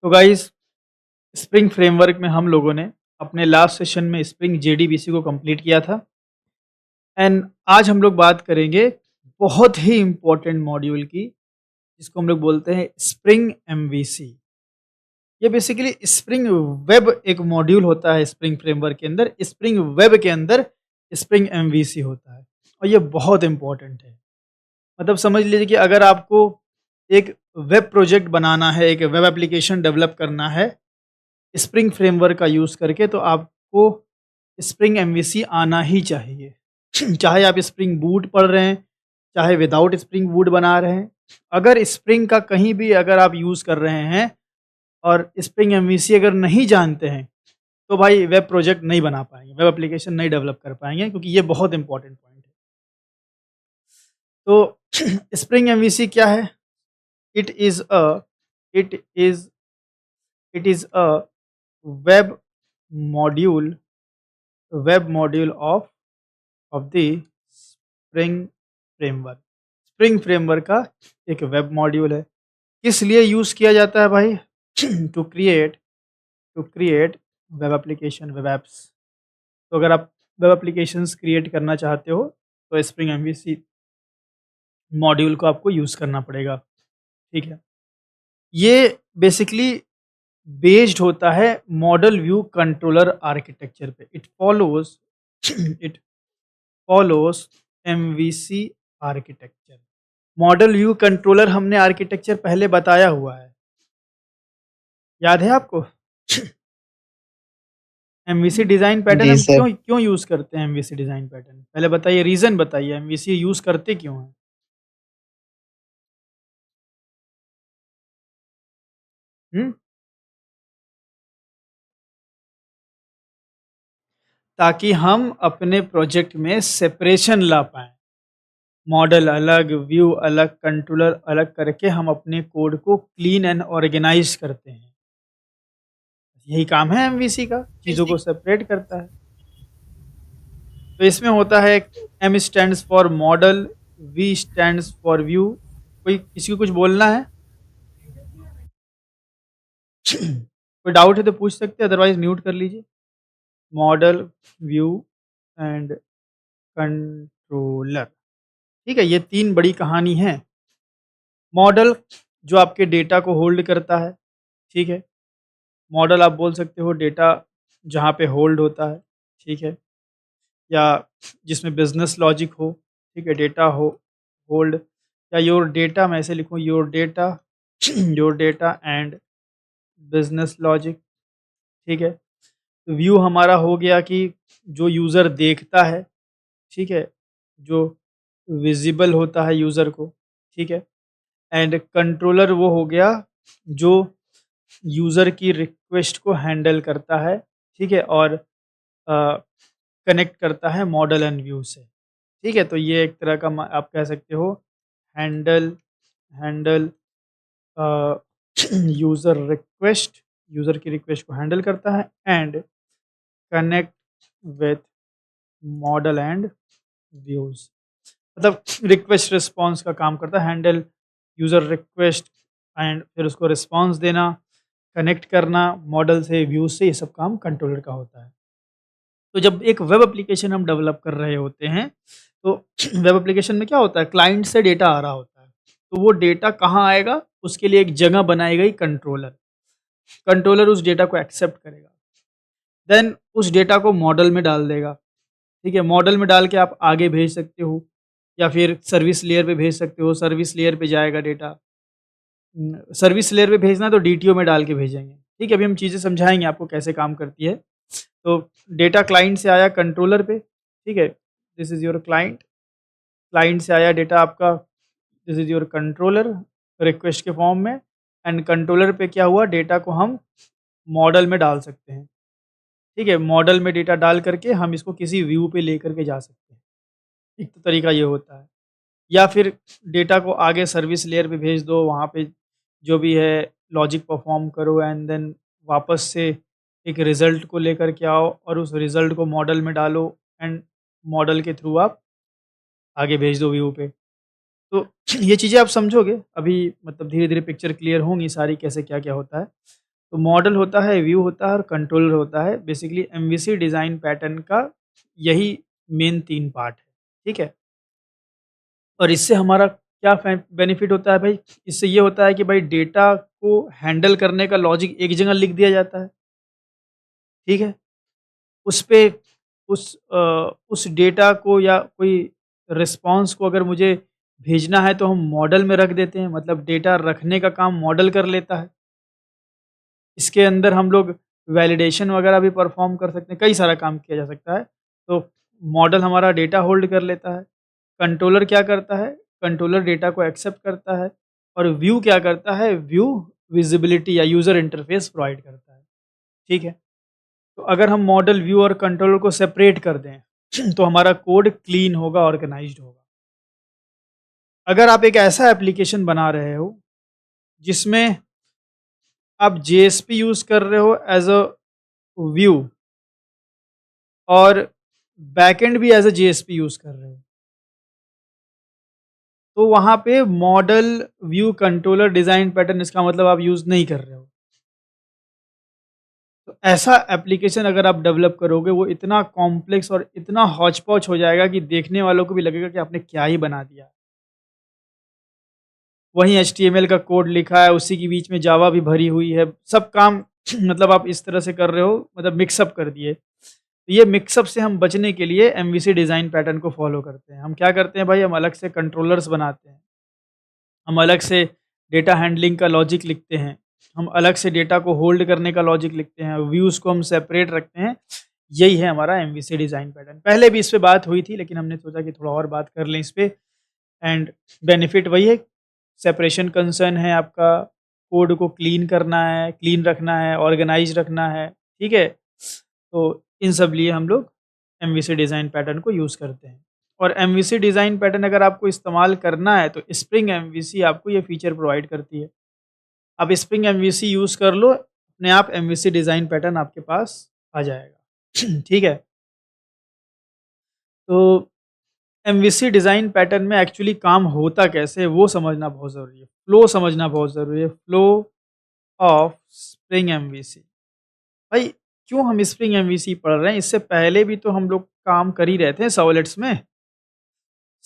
तो guys, spring framework में हम लोगों ने अपने लास्ट सेशन में स्प्रिंग जेडीबीसी को कंप्लीट किया था। एंड आज हम लोग बात करेंगे बहुत ही इम्पोर्टेंट मॉड्यूल की, जिसको हम लोग बोलते हैं स्प्रिंग एमवीसी। ये बेसिकली स्प्रिंग वेब एक मॉड्यूल होता है स्प्रिंग फ्रेमवर्क के अंदर। स्प्रिंग वेब के अंदर स्प्रिंग एमवीसी होता है और ये बहुत इम्पोर्टेंट है। मतलब समझ लीजिए कि अगर आपको एक वेब प्रोजेक्ट बनाना है, एक वेब एप्लीकेशन डेवलप करना है स्प्रिंग फ्रेमवर्क का यूज़ करके, तो आपको स्प्रिंग एमवीसी आना ही चाहिए। चाहे आप स्प्रिंग बूट पढ़ रहे हैं, चाहे विदाउट स्प्रिंग बूट बना रहे हैं, अगर स्प्रिंग का कहीं भी अगर आप यूज़ कर रहे हैं और स्प्रिंग एमवीसी अगर नहीं जानते हैं, तो भाई वेब प्रोजेक्ट नहीं बना पाएंगे, वेब एप्लीकेशन नहीं डेवलप कर पाएंगे, क्योंकि ये बहुत इंपॉर्टेंट पॉइंट है। तो स्प्रिंग एमवीसी क्या है? It is a it is it is a web module web module of the spring framework. Spring framework का एक वेब मॉड्यूल है। किस लिए यूज़ किया जाता है भाई? To create web application, web apps. तो अगर आप वेब एप्लीकेशंस क्रिएट करना चाहते हो, तो स्प्रिंग एमवीसी मॉड्यूल को आपको यूज़ करना पड़ेगा। ठीक है, ये बेसिकली बेस्ड होता है मॉडल व्यू कंट्रोलर आर्किटेक्चर पे। It follows MVC architecture. Model view controller हमने आर्किटेक्चर पहले बताया हुआ है, याद है आपको? एमवीसी डिजाइन पैटर्न जी हम सर। क्यों क्यों यूज करते हैं? एमवीसी डिजाइन पैटर्न पहले बताइए, रीजन बताइए, एमवीसी यूज करते क्यों हैं? हम्म? ताकि हम अपने प्रोजेक्ट में सेपरेशन ला पाएं। मॉडल अलग, व्यू अलग, कंट्रोलर अलग करके हम अपने कोड को क्लीन एंड ऑर्गेनाइज करते हैं। यही काम है एमवीसी का, चीज़ों को सेपरेट करता है। तो इसमें होता है M stands for model, V stands for view. कोई किसी को कुछ बोलना है? कोई डाउट है तो पूछ सकते हैं, अदरवाइज म्यूट कर लीजिए। Model, view and controller. ठीक है, ये तीन बड़ी कहानी है। मॉडल जो आपके डेटा को होल्ड करता है। ठीक है, मॉडल आप बोल सकते हो डेटा जहाँ पे होल्ड होता है। ठीक है, या जिसमें बिजनेस लॉजिक हो। ठीक है, डेटा हो होल्ड, या योर डेटा, मैं ऐसे लिखूँ your data your data and business logic. ठीक है, तो व्यू हमारा हो गया कि जो यूज़र देखता है। ठीक है, जो विजिबल होता है यूज़र को। ठीक है, एंड कंट्रोलर वो हो गया जो यूज़र की रिक्वेस्ट को हैंडल करता है। ठीक है, और कनेक्ट करता है मॉडल एंड व्यू से। ठीक है, तो ये एक तरह का आप कह सकते हो handle handle user request, user की रिक्वेस्ट को हैंडल करता है, and connect with model and views. मतलब रिक्वेस्ट रिस्पॉन्स का काम करता है, हैंडल यूज़र रिक्वेस्ट एंड फिर उसको रिस्पॉन्स देना, कनेक्ट करना मॉडल से, व्यूज़ से, ये सब काम कंट्रोलर का होता है। तो जब एक वेब एप्लीकेशन हम डेवलप कर रहे होते हैं, तो वेब एप्लीकेशन में क्या होता है, क्लाइंट से डेटा आ रहा होता है। तो वो डेटा कहाँ आएगा, उसके लिए एक जगह बनाई गई कंट्रोलर। कंट्रोलर उस डेटा को एक्सेप्ट करेगा, देन उस डेटा को मॉडल में डाल देगा। ठीक है, मॉडल में डाल के आप आगे भेज सकते हो, या फिर सर्विस लेयर पे भेज सकते हो, सर्विस लेयर पे जाएगा डेटा। सर्विस लेयर पे भेजना है तो डीटीओ में डाल के भेजेंगे। ठीक है, अभी हम चीज़ें समझाएंगे आपको कैसे काम करती है। तो डेटा क्लाइंट से आया कंट्रोलर पे। ठीक है, this is your client. Client से आया डेटा आपका, this is your controller, request के फॉर्म में। एंड कंट्रोलर पे क्या हुआ, डेटा को हम मॉडल में डाल सकते हैं। ठीक है, मॉडल में डेटा डाल करके हम इसको किसी व्यू पे लेकर के जा सकते हैं। एक तो तरीका ये होता है। या फिर डेटा को आगे सर्विस लेयर पे भेज दो, वहाँ पे जो भी है लॉजिक परफॉर्म करो, एंड देन वापस से एक रिज़ल्ट को लेकर के आओ और उस रिज़ल्ट को मॉडल में डालो, एंड मॉडल के थ्रू आप आगे भेज दो व्यू पे। तो ये चीज़ें आप समझोगे अभी, मतलब धीरे-धीरे पिक्चर क्लियर होंगी सारी, कैसे क्या-क्या होता है। तो मॉडल होता है, व्यू होता है और कंट्रोलर होता है। बेसिकली एमवीसी डिज़ाइन पैटर्न का यही मेन 3 पार्ट है, ठीक है? और इससे हमारा क्या बेनिफिट होता है भाई? इससे ये होता है कि भाई डेटा को हैंडल करने का लॉजिक एक जगह लिख दिया जाता है, ठीक है? उस पे उस डेटा को या कोई रिस्पॉन्स को अगर मुझे भेजना है तो हम मॉडल में रख देते हैं, मतलब डेटा रखने का काम मॉडल कर लेता है। इसके अंदर हम लोग वैलिडेशन वगैरह भी परफॉर्म कर सकते हैं, कई सारा काम किया जा सकता है। तो मॉडल हमारा डेटा होल्ड कर लेता है। कंट्रोलर क्या करता है? कंट्रोलर डेटा को एक्सेप्ट करता है और व्यू क्या करता है? व्यू विजिबिलिटी या यूज़र इंटरफेस प्रोवाइड करता है, ठीक है? तो अगर हम मॉडल, व्यू और कंट्रोलर को सेपरेट कर दें तो हमारा कोड क्लीन होगा, ऑर्गेनाइज्ड होगा। अगर आप एक ऐसा एप्लीकेशन बना रहे हो जिसमें आप जेएसपी यूज़ कर रहे हो एज़ अ व्यू और बैकएंड भी एज़ अ जेएसपी यूज़ कर रहे हो, तो वहाँ पे model, view, controller, design pattern इसका मतलब आप यूज़ नहीं कर रहे हो। तो ऐसा एप्लीकेशन अगर आप डेवलप करोगे वो इतना कॉम्प्लेक्स और इतना हौच-पौच हो जाएगा कि देखने वालों को भी लगेगा कि आपने क्या ही बना दिया। वहीं एचटीएमएल का कोड लिखा है, उसी के बीच में जावा भी भरी हुई है। सब काम मतलब आप इस तरह से कर रहे हो, मतलब मिक्सअप कर दिए। तो ये मिक्सअप से हम बचने के लिए एमवीसी डिज़ाइन पैटर्न को फ़ॉलो करते हैं। हम क्या करते हैं भाई, हम अलग से कंट्रोलर्स बनाते हैं। हम अलग से डेटा हैंडलिंग का लॉजिक लिखते हैं। हम अलग से डेटा को होल्ड करने का लॉजिक लिखते हैं। व्यूज़ को हम सेपरेट रखते हैं। यही है हमारा एमवीसी डिज़ाइन पैटर्न। पहले भी इस पे बात हुई थी, लेकिन हमने सोचा कि थोड़ा और बात कर लें इस पे। एंड बेनिफिट वही है, सेपरेशन कंसर्न है आपका, कोड को क्लीन करना है, क्लीन रखना है, ऑर्गेनाइज़ रखना है, ठीक है? तो इन सब लिए हम लोग एमवीसी डिज़ाइन पैटर्न को यूज़ करते हैं। और एमवीसी डिज़ाइन पैटर्न अगर आपको इस्तेमाल करना है तो स्प्रिंग एमवीसी आपको ये फीचर प्रोवाइड करती है। आप स्प्रिंग एमवीसी यूज़ कर लो, अपने आप एमवीसी डिज़ाइन पैटर्न आपके पास आ जाएगा। ठीक है? तो एमवीसी डिज़ाइन पैटर्न में एक्चुअली काम होता कैसे है वो समझना बहुत ज़रूरी है। फ्लो समझना बहुत ज़रूरी है। Flow of spring MVC. भाई क्यों हम स्प्रिंग एमवीसी पढ़ रहे हैं? इससे पहले भी तो हम लोग काम कर ही रहे थे सर्वलेट्स में।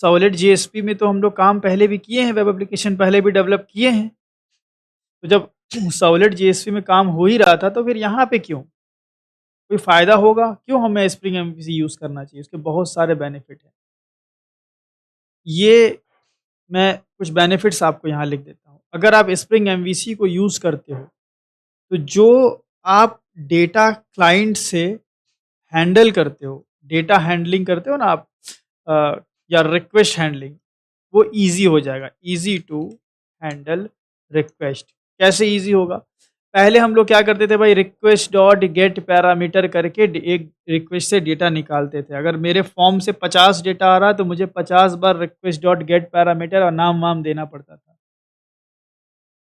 सर्वलेट जेएसपी में तो हम लोग काम पहले भी किए हैं, वेब एप्लीकेशन पहले भी डेवलप किए हैं। तो जब सर्वलेट जेएसपी में काम हो ही रहा था तो फिर यहाँ पे क्यों? कोई फ़ायदा होगा? क्यों हमें स्प्रिंग एमवीसी यूज़ करना चाहिए? उसके बहुत सारे बेनिफिट हैं। ये मैं कुछ बेनिफिट्स आपको यहाँ लिख देता हूँ। अगर आप स्प्रिंग एमवीसी को यूज़ करते हो, तो जो आप डेटा क्लाइंट से हैंडल करते हो, डेटा हैंडलिंग करते हो ना आप, या रिक्वेस्ट हैंडलिंग, वो ईज़ी हो जाएगा। Easy to handle request. कैसे ईज़ी होगा? पहले हम लोग क्या करते थे भाई, रिक्वेस्ट डॉट गेट पैरामीटर करके एक रिक्वेस्ट से डेटा निकालते थे। अगर मेरे फॉर्म से 50 डेटा आ रहा है तो मुझे 50 बार रिक्वेस्ट डॉट गेट पैरामीटर और नाम-वाम देना पड़ता था।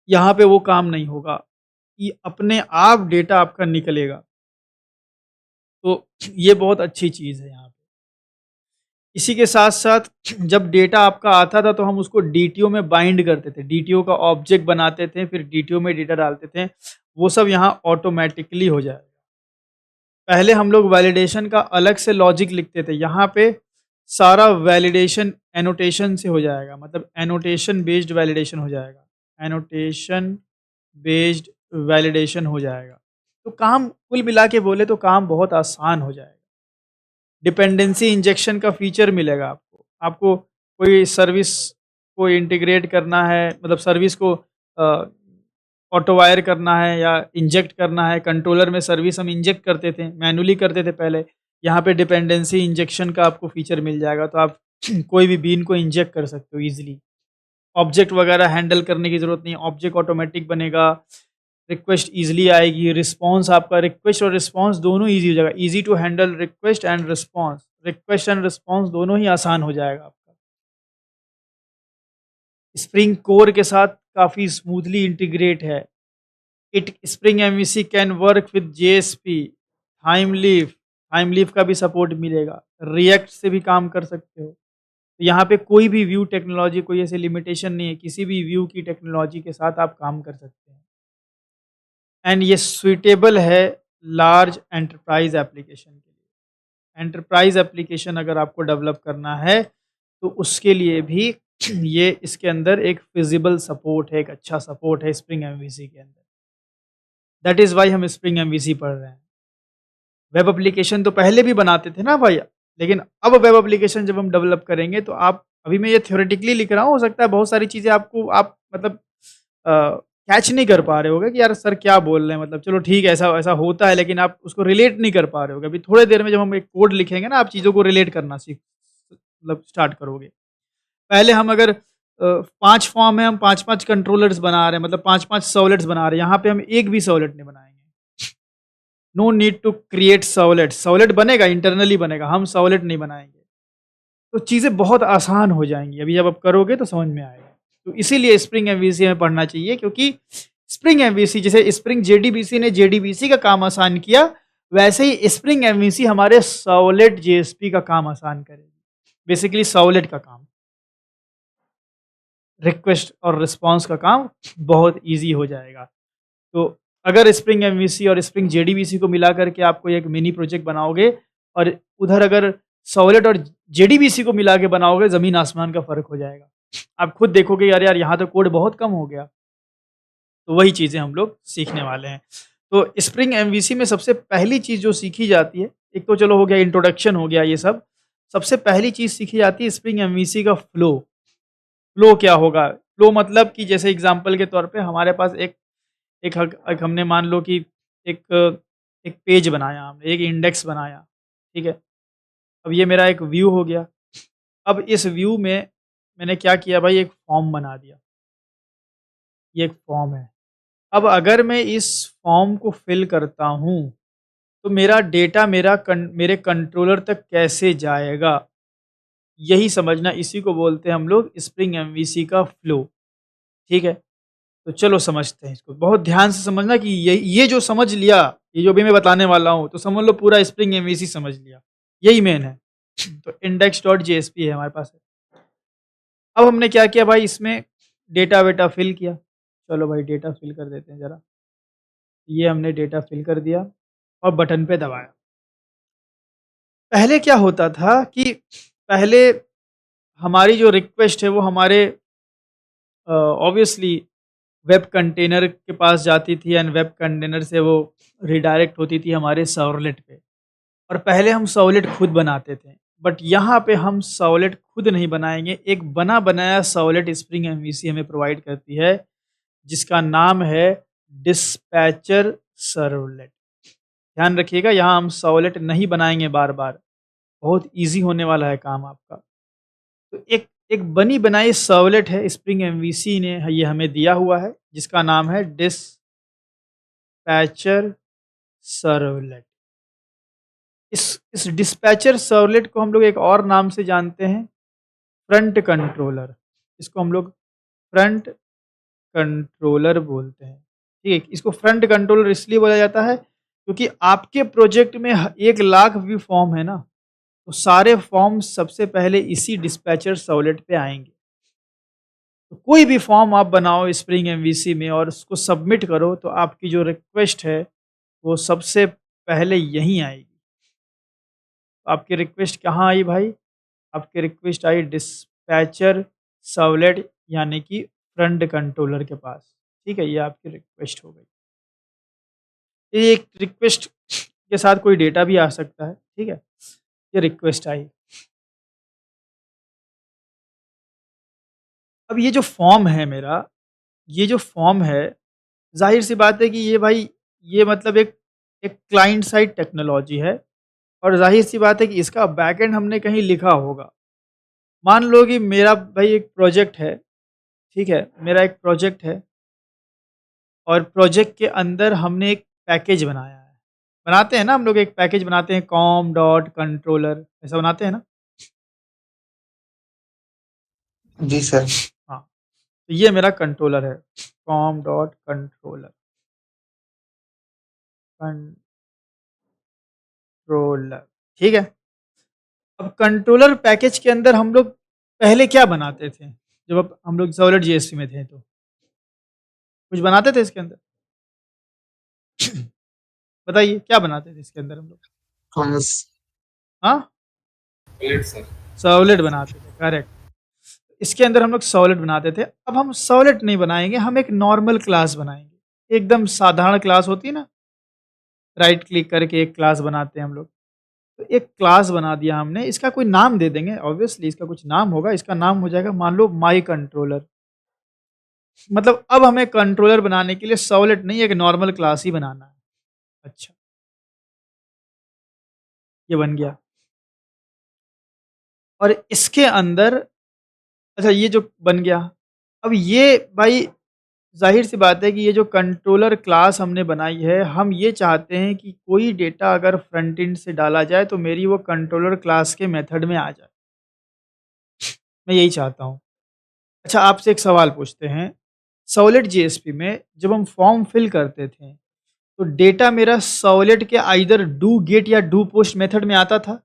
यहाँ पे वो काम नहीं होगा, कि अपने आप डेटा आपका निकलेगा। तो ये बहुत अच्छी चीज़ है यहाँ पे। इसी के साथ-साथ जब डेटा आपका आता था तो हम उसको डीटीओ में बाइंड करते थे। डीटीओ का ऑब्जेक्ट बनाते थे, फिर डीटीओ में डेटा डालते थे। वो सब यहाँ ऑटोमैटिकली हो जाएगा। पहले हम लोग वैलिडेशन का अलग से लॉजिक लिखते थे, यहाँ पे सारा वैलिडेशन एनोटेशन से हो जाएगा, मतलब एनोटेशन बेस्ड वैलिडेशन हो जाएगा। एनोटेशन बेस्ड वैलिडेशन हो जाएगा। तो काम कुल मिला के बोले तो काम बहुत आसान हो जाएगा। डिपेंडेंसी इंजेक्शन का फीचर मिलेगा आपको। आपको कोई सर्विस को इंटीग्रेट करना है, मतलब सर्विस को ऑटो वायर करना है या इंजेक्ट करना है। कंट्रोलर में सर्विस हम इंजेक्ट करते थे, मैनुअली करते थे पहले। यहाँ पे डिपेंडेंसी इंजेक्शन का आपको फीचर मिल जाएगा, तो आप कोई भी बीन को इंजेक्ट कर सकते हो ईज़िली। ऑब्जेक्ट वगैरह हैंडल करने की ज़रूरत नहीं, ऑब्जेक्ट ऑटोमैटिक बनेगा, रिक्वेस्ट ईज़िली आएगी, रिस्पॉन्स आपका, रिक्वेस्ट और रिस्पॉन्स दोनों ईज़ी हो जाएगा। Easy to handle request and response, request and response दोनों ही आसान हो जाएगा आपका। स्प्रिंग कोर के साथ काफ़ी स्मूथली इंटीग्रेट है। It spring MVC can work with JSP, time leaf का भी सपोर्ट मिलेगा। रिएक्ट से भी काम कर सकते हो। तो यहाँ पे कोई भी व्यू टेक्नोलॉजी, कोई ऐसी लिमिटेशन नहीं है, किसी भी व्यू की टेक्नोलॉजी के साथ आप काम कर सकते हैं। एंड ये सुइटेबल है लार्ज एंटरप्राइज एप्लीकेशन के लिए। एंटरप्राइज एप्लीकेशन अगर आपको डेवलप करना है तो उसके लिए भी ये इसके अंदर एक फिजिबल सपोर्ट है, एक अच्छा सपोर्ट है स्प्रिंग एमवीसी के अंदर। दैट इज़ वाई हम स्प्रिंग एमवीसी पढ़ रहे हैं। वेब एप्लीकेशन तो पहले भी बनाते थे ना भाई, लेकिन अब वेब एप्लीकेशन जब हम डेवलप करेंगे तो आप, अभी मैं ये थ्योरेटिकली लिख रहा हूँ, हो सकता है बहुत सारी चीज़ें आपको आप मतलब कैच नहीं कर पा रहे होगे कि यार सर क्या बोल रहे हैं, मतलब चलो ठीक है ऐसा ऐसा होता है, लेकिन आप उसको रिलेट नहीं कर पा रहे होगे। अभी थोड़ी देर में जब हम एक कोड लिखेंगे ना, आप चीज़ों को रिलेट करना सीख मतलब स्टार्ट करोगे। पहले हम अगर 5 फॉर्म है, हम 5-5 कंट्रोलर्स बना रहे हैं, मतलब 5-5 सर्वलेट्स बना रहे हैं, यहाँ पे हम एक भी सर्वलेट नहीं बनाएंगे। No need to create servlet. Servlet बनेगा, इंटरनली बनेगा, हम सर्वलेट नहीं बनाएंगे। तो चीज़ें बहुत आसान हो जाएंगी, अभी जब आप करोगे तो समझ में आएगा। तो इसीलिए स्प्रिंग एमवीसी हमें पढ़ना चाहिए, क्योंकि स्प्रिंग एमवीसी, जैसे स्प्रिंग जेडीबीसी ने जेडीबीसी का काम आसान किया, वैसे ही स्प्रिंग एमवीसी हमारे सर्वलेट जेएसपी का काम आसान करेगी। बेसिकली सर्वलेट का काम, रिक्वेस्ट और रिस्पॉन्स का काम बहुत ईजी हो जाएगा। तो अगर स्प्रिंग एमवीसी और स्प्रिंग जेडीबीसी को मिला करके आप कोई एक मिनी प्रोजेक्ट बनाओगे, और उधर अगर सर्वलेट और जेडीबीसी को मिला के बनाओगे, ज़मीन आसमान का फ़र्क हो जाएगा। आप खुद देखोगे यार यार यहाँ तो कोड बहुत कम हो गया। तो वही चीज़ें हम लोग सीखने वाले हैं। तो स्प्रिंग एमवीसी में सबसे पहली चीज़ जो सीखी जाती है, एक तो चलो हो गया इंट्रोडक्शन हो गया ये सब। सबसे पहली चीज़ सीखी जाती है स्प्रिंग एमवीसी का फ्लो। फ्लो क्या होगा? फ्लो मतलब कि जैसे एग्ज़ाम्पल के तौर पे हमारे पास एक एक हमने मान लो कि एक एक पेज बनाया हमने, एक इंडेक्स बनाया, ठीक है? अब ये मेरा एक व्यू हो गया। अब इस व्यू में मैंने क्या किया भाई, एक फॉर्म बना दिया। ये एक फॉर्म है। अब अगर मैं इस फॉर्म को फिल करता हूँ, तो मेरा डेटा मेरे कंट्रोलर तक कैसे जाएगा? यही समझना, इसी को बोलते हैं हम लोग स्प्रिंग एमवीसी का फ्लो, ठीक है? तो चलो समझते हैं इसको। बहुत ध्यान से समझना कि ये जो समझ लिया, ये जो भी मैं बताने वाला हूँ, तो समझ लो पूरा स्प्रिंग एमवीसी समझ लिया। यही मेन है। तो इंडेक्स डॉट जेएसपी है हमारे पास। अब हमने क्या किया भाई, इसमें डेटा वेटा फिल किया। चलो भाई डेटा फिल कर देते हैं ज़रा। ये हमने डेटा फिल कर दिया और बटन पे दबाया। पहले क्या होता था कि पहले हमारी जो रिक्वेस्ट है वो हमारे ऑब्वियसली वेब कंटेनर के पास जाती थी, एंड वेब कंटेनर से वो रिडायरेक्ट होती थी हमारे सर्वलेट पे। और पहले हम सर्वलेट खुद बनाते थे, बट यहाँ पे हम सर्वलेट खुद नहीं बनाएंगे। एक बना बनाया सर्वलेट स्प्रिंग एमवीसी हमें प्रोवाइड करती है, जिसका नाम है डिस्पैचर सर्वलेट। ध्यान रखिएगा, यहाँ हम सर्वलेट नहीं बनाएंगे बार बार, बहुत ईजी होने वाला है काम आपका। तो एक एक बनी बनाई सर्वलेट है स्प्रिंग एमवीसी ने ये हमें दिया हुआ है, जिसका नाम है डिस्पैचर सर्वलेट। इस डिस्पैचर सर्वलेट को हम लोग एक और नाम से जानते हैं, फ्रंट कंट्रोलर। इसको हम लोग फ्रंट कंट्रोलर बोलते हैं। ठीक है, इसको फ्रंट कंट्रोलर इसलिए बोला जाता है क्योंकि आपके प्रोजेक्ट में 1 लाख भी फॉर्म है ना, तो सारे फॉर्म सबसे पहले इसी डिस्पैचर सर्वलेट पे आएंगे। तो कोई भी फॉर्म आप बनाओ स्प्रिंग एमवीसी में और उसको सबमिट करो, तो आपकी जो रिक्वेस्ट है वो सबसे पहले यहीं आएगी। तो आपकी रिक्वेस्ट कहाँ आई भाई? आपकी रिक्वेस्ट आई डिस्पैचर सर्वलेट, यानी कि फ्रंट कंट्रोलर के पास। ठीक है, ये आपकी रिक्वेस्ट हो गई। ये एक रिक्वेस्ट के साथ कोई डेटा भी आ सकता है, ठीक है? ये रिक्वेस्ट आई। अब ये जो फॉर्म है मेरा, ये जो फॉर्म है, ज़ाहिर-सी बात है कि ये भाई, ये मतलब एक एक क्लाइंट साइड टेक्नोलॉजी है, और ज़ाहिर-सी बात है कि इसका बैकएंड हमने कहीं लिखा होगा। मान लो कि मेरा भाई एक प्रोजेक्ट है, ठीक है? मेरा एक प्रोजेक्ट है, और प्रोजेक्ट के अंदर हमने एक पैकेज बनाया है। बनाते हैं ना हम लोग, एक पैकेज बनाते हैं कॉम डॉट कंट्रोलर, ऐसा बनाते हैं ना? जी सर। हाँ, तो ये मेरा कंट्रोलर है, कॉम डॉट कंट्रोलर, कंट्रोलर, ठीक है? अब कंट्रोलर पैकेज के अंदर हम लोग पहले क्या बनाते थे? जब हम लोग सॉलिड जेएसपी में थे तो, कुछ बनाते थे इसके अंदर? बताइए क्या बनाते थे इसके अंदर हम लोग? क्लास। हाँ, लेट सर। सर्वलेट बनाते थे, करेक्ट। इसके अंदर हम लोग सर्वलेट बनाते थे। अब हम सर्वलेट नहीं बनाएंगे, हम एक नॉर्मल क्लास बनाएंगे, एकदम साधारण क्लास होती है ना, राइट क्लिक करके एक क्लास बनाते हैं हम लोग। तो एक क्लास बना दिया हमने, इसका कोई नाम दे देंगे, ऑब्वियसली इसका कुछ नाम होगा। इसका नाम हो जाएगा मान लो माई कंट्रोलर। मतलब अब हमें कंट्रोलर बनाने के लिए सर्वलेट नहीं, एक नॉर्मल क्लास ही बनाना है। अच्छा, ये बन गया। और इसके अंदर, अच्छा ये जो बन गया, अब ये भाई ज़ाहिर सी बात है कि ये जो कंट्रोलर क्लास हमने बनाई है, हम ये चाहते हैं कि कोई डेटा अगर फ्रंट एंड से डाला जाए तो मेरी वो कंट्रोलर क्लास के मेथड में आ जाए। मैं यही चाहता हूँ। अच्छा, आपसे एक सवाल पूछते हैं, सर्वलेट जेएसपी में जब हम फॉर्म फिल करते थे, तो डेटा मेरा सर्वलेट के आइदर डू गेट या डू पोस्ट मेथड में आता था।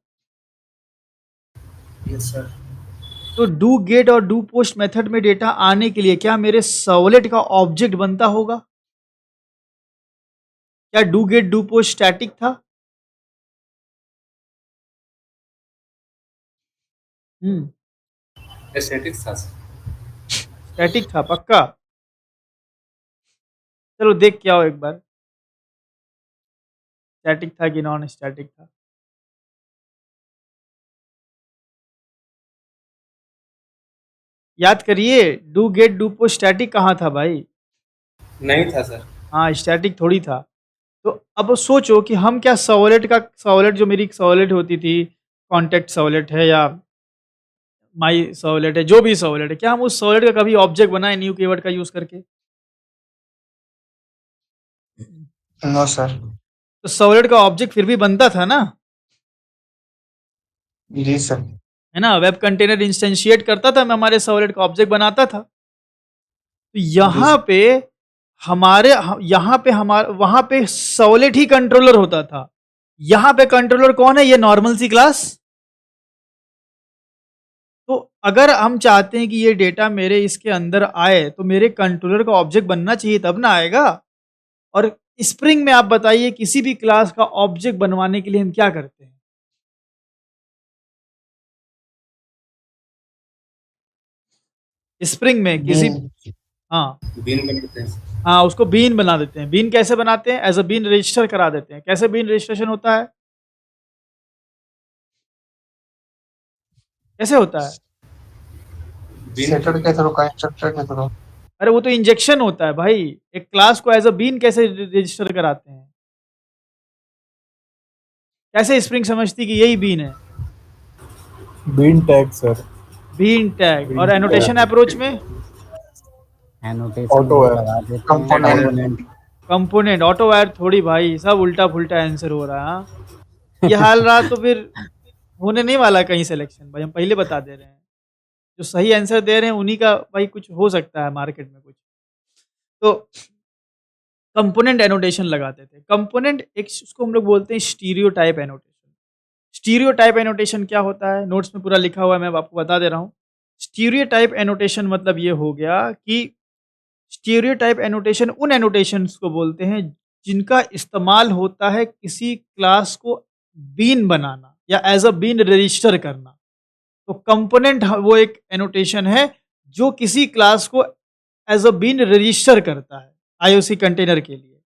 Yes sir. तो डू गेट और डू पोस्ट मेथड में डेटा आने के लिए क्या मेरे सर्वलेट का ऑब्जेक्ट बनता होगा? क्या do get do post static था? एस्थेटिक्स था सर। स्टैटिक था पक्का? चलो देख के आओ एक बार, स्टैटिक था कि नॉन स्टैटिक था। याद करिए, do get do post static कहाँ था भाई? नहीं था सर। हाँ, स्टैटिक थोड़ी था। तो अब सोचो कि हम क्या सर्वलेट जो मेरी सर्वलेट होती थी, कॉन्टेक्ट सर्वलेट है या माई सर्वलेट है, जो भी सर्वलेट है, क्या हम उस सर्वलेट का कभी ऑब्जेक्ट बनाए न्यू कीवर्ड का यूज करके? No sir. तो सर्वलेट का ऑब्जेक्ट फिर भी बनता था ना, जी सर। है ना? वेब कंटेनर इंस्टेंशिएट करता था, मैं हमारे सर्वलेट का ऑब्जेक्ट बनाता था। तो जी यहाँ सर। पे यहाँ पे हमारा, वहां पे सर्वलेट ही कंट्रोलर होता था। यहाँ पे कंट्रोलर कौन है? ये नॉर्मल सी क्लास। तो अगर हम चाहते हैं कि ये डेटा मेरे इसके अंदर आए, तो मेरे कंट्रोलर का ऑब्जेक्ट बनना चाहिए, तब ना आएगा। और स्प्रिंग में आप बताइए, किसी भी क्लास का ऑब्जेक्ट बनवाने के लिए हम क्या करते हैं? स्प्रिंग में किसी, बीन। हाँ बीन बनाते हैं सर। हाँ, उसको बीन बना देते हैं। बीन कैसे बनाते हैं? एज अ बीन रजिस्टर करा देते हैं। कैसे बीन रजिस्ट्रेशन होता है? कैसे होता है? बीन सेटल के थ्रू, कंस्ट्रक्टर के थ्रू। अरे वो तो इंजेक्शन होता है भाई। एक क्लास को एज अ बीन कैसे रजिस्टर कराते हैं? कैसे स्प्रिंग समझती कि यही बीन है? Bean tag sir. Bean tag. और बीन एनोटेशन टैग अप्रोच में एनोटेशन ऑटो वो है। लगा देते हैं component. Component. Component. Autowire थोड़ी भाई, सब उल्टा फुल्टा आंसर हो रहा है। हाँ? ये हाल रहा तो फिर होने नहीं वाला कहीं सिलेक्शन भाई, हम पहले बता दे रहे हैं। जो सही आंसर दे रहे हैं उन्हीं का भाई कुछ हो सकता है मार्केट में कुछ। तो कंपोनेंट एनोटेशन लगाते थे। कंपोनेंट एक, उसको हम लोग बोलते हैं stereo type annotation. Stereo type annotation क्या होता है? नोट्स में पूरा लिखा हुआ है, मैं आपको बता दे रहा हूँ। स्टीरियो टाइप एनोटेशन मतलब ये हो गया कि स्टीरियो टाइप एनोटेशन उन एनोटेशंस को बोलते हैं जिनका इस्तेमाल होता है किसी क्लास को बीन बनाना या एज अ बीन रजिस्टर करना। तो कंपोनेंट वो एक एनोटेशन है जो किसी क्लास को एज अ बीन रजिस्टर करता है आईओसी कंटेनर के लिए।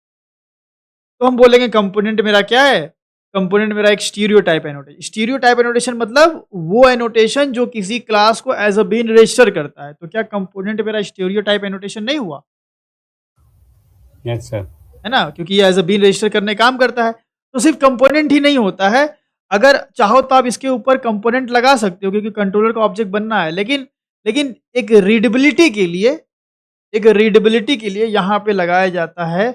तो हम बोलेंगे कंपोनेंट मेरा क्या है? कंपोनेंट मेरा एक stereo type annotation. Stereo type annotation मतलब वो एनोटेशन जो किसी क्लास को एज अ बीन रजिस्टर करता है। तो क्या कंपोनेंट मेरा स्टीरियो टाइप एनोटेशन नहीं हुआ? Yes sir. है ना? क्योंकि ये एज अ बीन रजिस्टर करने काम करता है। तो सिर्फ कंपोनेंट ही नहीं होता है, अगर चाहो तो आप इसके ऊपर कंपोनेंट लगा सकते हो, क्योंकि कंट्रोलर का ऑब्जेक्ट बनना है। लेकिन लेकिन एक रीडेबिलिटी के लिए यहाँ पे लगाया जाता है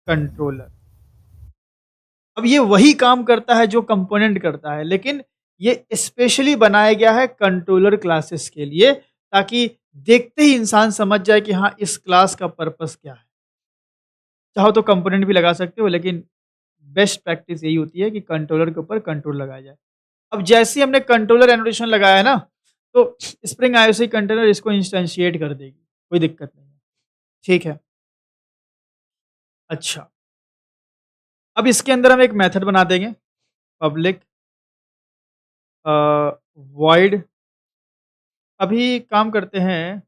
@कंट्रोलर। अब ये वही काम करता है जो कंपोनेंट करता है, लेकिन ये स्पेशली बनाया गया है कंट्रोलर क्लासेस के लिए, ताकि देखते ही इंसान समझ जाए कि हाँ, इस क्लास का पर्पस क्या है। चाहो तो कंपोनेंट भी लगा सकते हो, लेकिन बेस्ट प्रैक्टिस यही होती है कि कंट्रोलर के ऊपर कंट्रोल लगाया जाए। अब जैसे ही हमने कंट्रोलर एनोटेशन लगाया है ना, तो स्प्रिंग आईओसी कंटेनर इसको इंस्टेंशिएट कर देगी, कोई दिक्कत नहीं है। ठीक है। अच्छा, अब इसके अंदर हम एक मेथड बना देंगे, पब्लिक वॉइड। अभी काम करते हैं,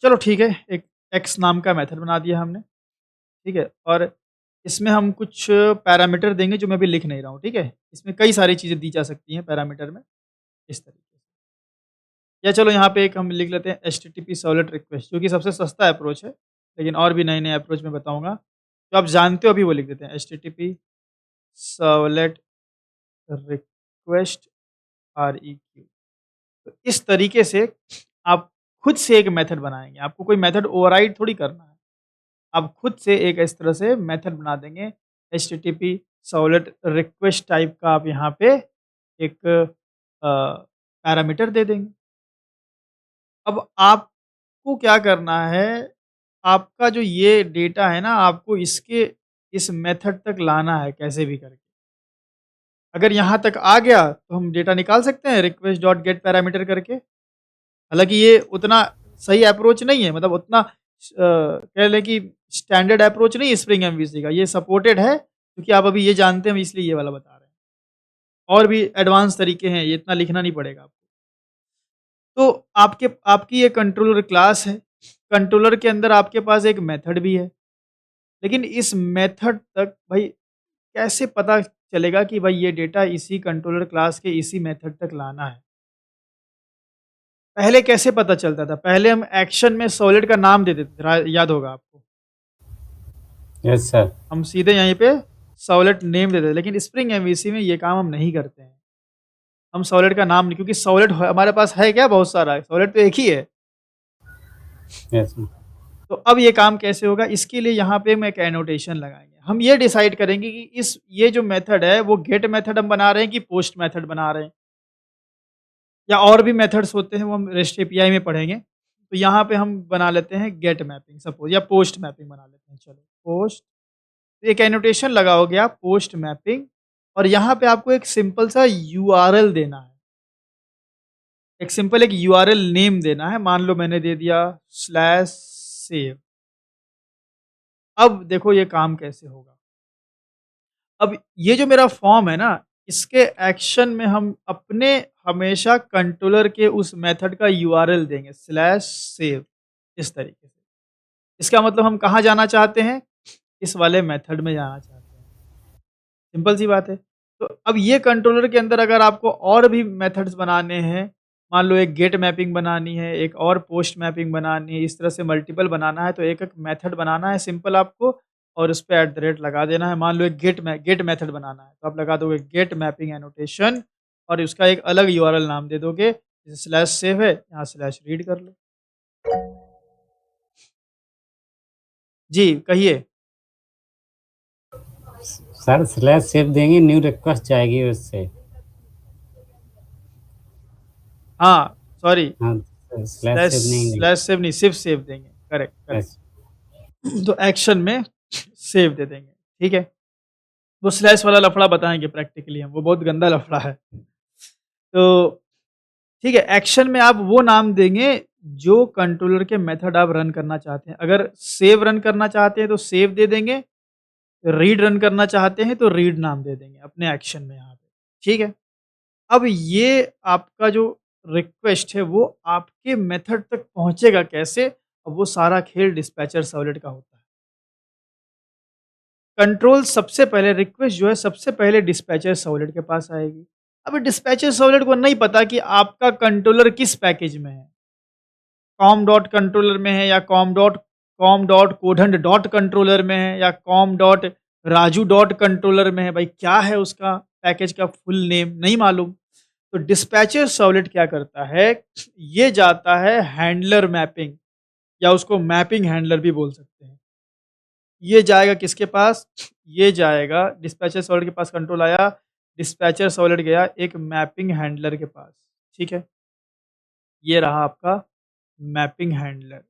चलो ठीक है, एक एक्स नाम का मेथड बना दिया हमने, ठीक है? और इसमें हम कुछ पैरामीटर देंगे जो मैं अभी लिख नहीं रहा हूँ, ठीक है? इसमें कई सारी चीज़ें दी जा सकती हैं पैरामीटर में, इस तरीके से। या चलो यहाँ पे एक हम लिख लेते हैं एचटीटीपी सर्वलेट रिक्वेस्ट, जो कि सबसे सस्ता अप्रोच है, लेकिन और भी नए-नए अप्रोच मैं बताऊँगा। जो आप जानते हो अभी वो लिख देते हैं, एचटीटीपी सर्वलेट रिक्वेस्ट REQ। तो इस तरीके से आप खुद से एक मेथड बनाएँगे, आपको कोई मेथड ओवरराइड थोड़ी करना है। आप खुद से एक इस तरह से मेथड बना देंगे, एचटीटीपी सर्वलेट रिक्वेस्ट टाइप का आप यहाँ पे एक पैरामीटर दे देंगे। अब आपको क्या करना है, आपका जो ये डेटा है ना, आपको इसके इस मेथड तक लाना है कैसे भी करके। अगर यहाँ तक आ गया तो हम डेटा निकाल सकते हैं रिक्वेस्ट डॉट गेट पैरामीटर करके। हालाँकि ये उतना सही अप्रोच नहीं है, मतलब उतना कह लें कि स्टैंडर्ड अप्रोच नहीं है स्प्रिंग एमवीसी का, ये सपोर्टेड है क्योंकि आप अभी ये जानते हैं, हम इसलिए ये वाला बता रहे हैं। और भी एडवांस तरीके हैं, ये इतना लिखना नहीं पड़ेगा आपको। तो आपकी ये कंट्रोलर क्लास है, कंट्रोलर के अंदर आपके पास एक मेथड भी है, लेकिन इस मेथड तक भाई कैसे पता चलेगा कि भाई ये डेटा इसी कंट्रोलर क्लास के इसी मेथड तक लाना है? पहले कैसे पता चलता था? पहले हम एक्शन में सॉलिड का नाम दे देते थे, याद होगा आपको। Yes sir. हम सीधे यहीं पे सॉलिड नेम दे देते, लेकिन स्प्रिंग एमवीसी में ये काम हम नहीं करते हैं। हम सॉलिड का नाम नहीं, क्योंकि सॉलिड हमारे पास है क्या, बहुत सारा, सॉलिड तो एक ही है। यस तो अब ये काम कैसे होगा, इसके लिए यहाँ पे हम एक एनोटेशन लगाएंगे। हम ये डिसाइड करेंगे कि ये जो मेथड है वो गेट मेथड हम बना रहे हैं कि पोस्ट मेथड बना रहे हैं, या और भी मेथड्स होते हैं वो हम रेस्ट एपीआई में पढ़ेंगे। तो यहाँ पे हम बना लेते हैं गेट मैपिंग सपोज, या पोस्ट मैपिंग बना लेते हैं। चलो पोस्ट, तो एक एनोटेशन लगा हो गया पोस्ट मैपिंग, और यहाँ पे आपको एक सिंपल सा यूआरएल देना है, एक यूआरएल नेम देना है। मान लो मैंने दे दिया /save। अब देखो ये काम कैसे होगा। अब ये जो मेरा फॉर्म है ना, इसके एक्शन में हम अपने हमेशा कंट्रोलर के उस मेथड का यूआरएल देंगे /save, इस तरीके से। इसका मतलब हम कहाँ जाना चाहते हैं, इस वाले मेथड में जाना चाहते हैं। सिंपल सी बात है। तो अब ये कंट्रोलर के अंदर अगर आपको और भी मेथड्स बनाने हैं, मान लो एक गेट मैपिंग बनानी है, एक और पोस्ट मैपिंग बनानी है, इस तरह से मल्टीपल बनाना है, तो एक-एक मेथड बनाना है सिंपल आपको, और उस पे @ लगा देना है। मान लो एक गेट मेथड बनाना है, तो आप लगा दोगे गेट मैपिंग एनोटेशन, और उसका एक अलग यूआरएल नाम दे दोगे, जैसे /save है, यहाँ /read कर लो। जी, कहिए। सर /save देंगे, न्यू रिक्वेस्ट जाएगी उससे। हाँ, सॉरी, हाँ, /save नहीं देंगे। /save नहीं, सिर्फ सेव देंगे। Correct, correct. यस तो एक्शन में सेव दे देंगे, ठीक है? वो स्लैश वाला लफड़ा बताएँगे प्रैक्टिकली हम, वो बहुत गंदा लफड़ा है। तो ठीक है, एक्शन में आप वो नाम देंगे जो कंट्रोलर के मेथड आप रन करना चाहते हैं। अगर सेव रन करना चाहते हैं तो सेव दे देंगे, रीड रन करना चाहते हैं तो रीड नाम दे देंगे अपने एक्शन में यहाँ पे, ठीक है? अब ये आपका जो रिक्वेस्ट है वो आपके मेथड तक पहुँचेगा कैसे? अब वो सारा खेल डिस्पैचर सर्वलेट का होता है। कंट्रोल सबसे पहले, रिक्वेस्ट जो है सबसे पहले डिस्पैचर सर्वलेट के पास आएगी। अब डिस्पैचर सर्वलेट को नहीं पता कि आपका कंट्रोलर किस पैकेज में है, कॉम डॉट कंट्रोलर में है, या कॉम डॉट कोडंड डॉट कंट्रोलर में है, या com dot Raju dot controller में है। भाई क्या है उसका पैकेज का फुल नेम, नहीं मालूम। तो डिस्पैचर सर्वलेट क्या करता है, ये जाता है हैंडलर मैपिंग, या उसको मैपिंग हैंडलर भी बोल सकते हैं। ये जाएगा किसके पास, ये जाएगा डिस्पैचर सर्वलेट के पास। कंट्रोल आया, डिस्पैचर सर्वलेट गया एक मैपिंग हैंडलर के पास, ठीक है? ये रहा आपका मैपिंग हैंडलर।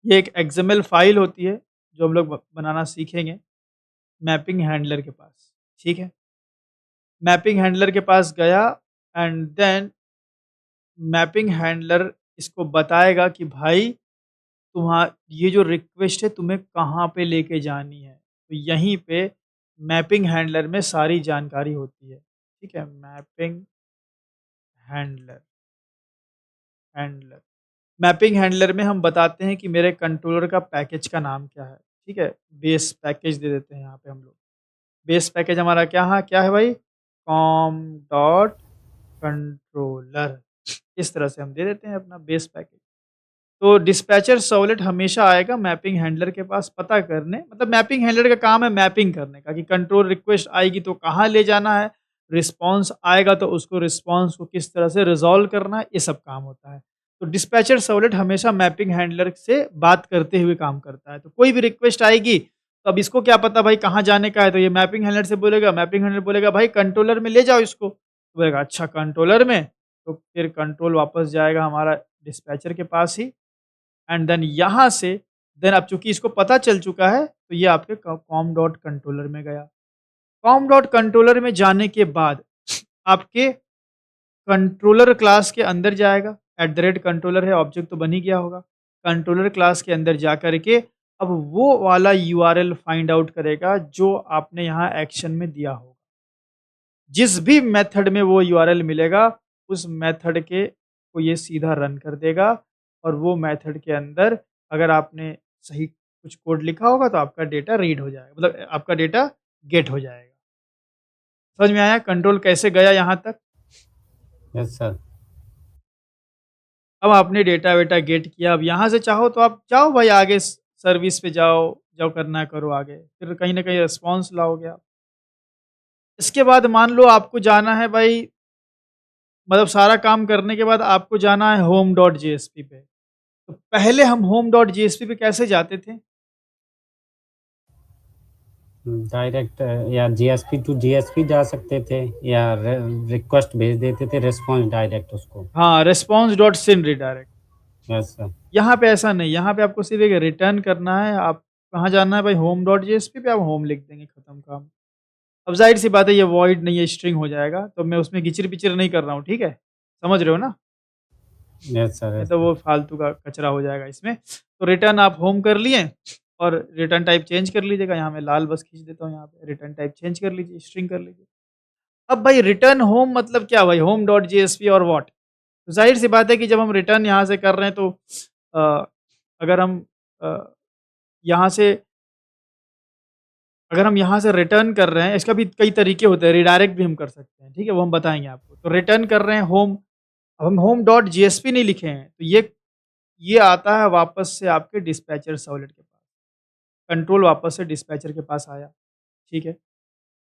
ये एक एक्सएमएल फाइल होती है जो हम लोग बनाना सीखेंगे मैपिंग हैंडलर के पास, ठीक है? मैपिंग हैंडलर के पास गया, एंड देन मैपिंग हैंडलर इसको बताएगा कि भाई ये जो रिक्वेस्ट है तुम्हें कहाँ पे लेके जानी है, तो यहीं पे मैपिंग हैंडलर में सारी जानकारी होती है। ठीक है, mapping handler handler mapping handler में हम बताते हैं कि मेरे कंट्रोलर का पैकेज का नाम क्या है। ठीक है, बेस पैकेज दे देते हैं यहाँ पे हम लोग। बेस पैकेज हमारा क्या है भाई? कॉम डॉट कंट्रोलर, इस तरह से हम दे देते हैं अपना बेस पैकेज। तो डिस्पैचर सर्वलेट हमेशा आएगा मैपिंग हैंडलर के पास पता करने, मतलब मैपिंग हैंडलर का काम है मैपिंग करने का कि कंट्रोल रिक्वेस्ट आएगी तो कहाँ ले जाना है, रिस्पॉन्स आएगा तो उसको रिस्पॉन्स को किस तरह से रिजॉल्व करना है, ये सब काम होता है। तो डिस्पैचर सर्वलेट हमेशा मैपिंग हैंडलर से बात करते हुए काम करता है। तो कोई भी रिक्वेस्ट आएगी तो अब इसको क्या पता भाई कहाँ जाने का है, तो ये मैपिंग हैंडलर से बोलेगा, मैपिंग हैंडलर बोलेगा भाई कंट्रोलर में ले जाओ इसको, तो बोलेगा अच्छा कंट्रोलर में, तो फिर कंट्रोल वापस जाएगा हमारा डिस्पैचर के पास ही। एंड देन यहाँ से देन अब चूंकि इसको पता चल चुका है तो ये आपके कॉम डॉट कंट्रोलर में गया। कॉम डॉट कंट्रोलर में जाने के बाद आपके कंट्रोलर क्लास के अंदर जाएगा, एट द रेट कंट्रोलर है ऑब्जेक्ट तो बन ही गया होगा। कंट्रोलर क्लास के अंदर जा करके अब वो वाला यूआरएल फाइंड आउट करेगा जो आपने यहाँ एक्शन में दिया होगा। जिस भी मेथड में वो यूआरएल मिलेगा उस मेथड के को ये सीधा रन कर देगा, और वो मेथड के अंदर अगर आपने सही कुछ कोड लिखा होगा तो आपका डेटा रीड हो जाएगा, मतलब आपका डेटा गेट हो जाएगा। समझ में आया कंट्रोल कैसे गया यहाँ तक? Yes sir. अब आपने डेटा वेटा गेट किया, अब यहाँ से चाहो तो आप जाओ भाई आगे सर्विस पे जाओ, जो करना है करो आगे, फिर कहीं ना कहीं रिस्पॉन्स लाओगे आप। इसके बाद मान लो आपको जाना है भाई, मतलब सारा काम करने के बाद आपको जाना है होम डॉट जेएसपी पे। तो पहले हम होम डॉट जेएसपी पे कैसे जाते थे? डायरेक्ट या जीएसपी टू जीएसपी जा सकते थे, या रिक्वेस्ट भेज देते थे, रिस्पॉन्स डायरेक्ट उसको। हाँ, रेस्पॉन्स डॉट सिन रिडायरेक्ट। Yes sir. यहाँ पे ऐसा नहीं, यहाँ पे आपको सिर्फ एक रिटर्न करना है। आप कहाँ जाना है भाई? होम डॉट जेएसपी पे आप होम लिख देंगे, खत्म काम। अब जाहिर सी बात है ये वॉइड नहीं है, स्ट्रिंग हो जाएगा, तो मैं उसमें गिचिर पिचर नहीं कर रहा हूँ, ठीक है, समझ रहे हो ना? Yes sir. नहीं तो वो फालतू का कचरा हो जाएगा इसमें। तो रिटर्न आप होम कर लिए और रिटर्न टाइप चेंज कर लीजिएगा। यहाँ मैं लाल बस खींच देता हूँ, यहाँ पे रिटर्न टाइप चेंज कर लीजिए, स्ट्रिंग कर लीजिए। अब भाई रिटर्न होम मतलब क्या भाई? होम डॉट जेएसपी और व्हाट? तो जाहिर सी बात है कि जब हम रिटर्न यहाँ से कर रहे हैं तो अ, अगर हम अ, यहाँ से अगर हम यहाँ से रिटर्न कर रहे हैं, इसका भी कई तरीके होते हैं, रिडायरेक्ट भी हम कर सकते हैं, ठीक है, वो हम बताएंगे आपको। तो रिटर्न कर रहे हैं होम, अब हम होम डॉट जेएसपी नहीं लिखे हैं, तो ये आता है वापस से आपके डिस्पैचर सर्वलेट के पास। कंट्रोल वापस से डिस्पैचर के पास आया, ठीक है।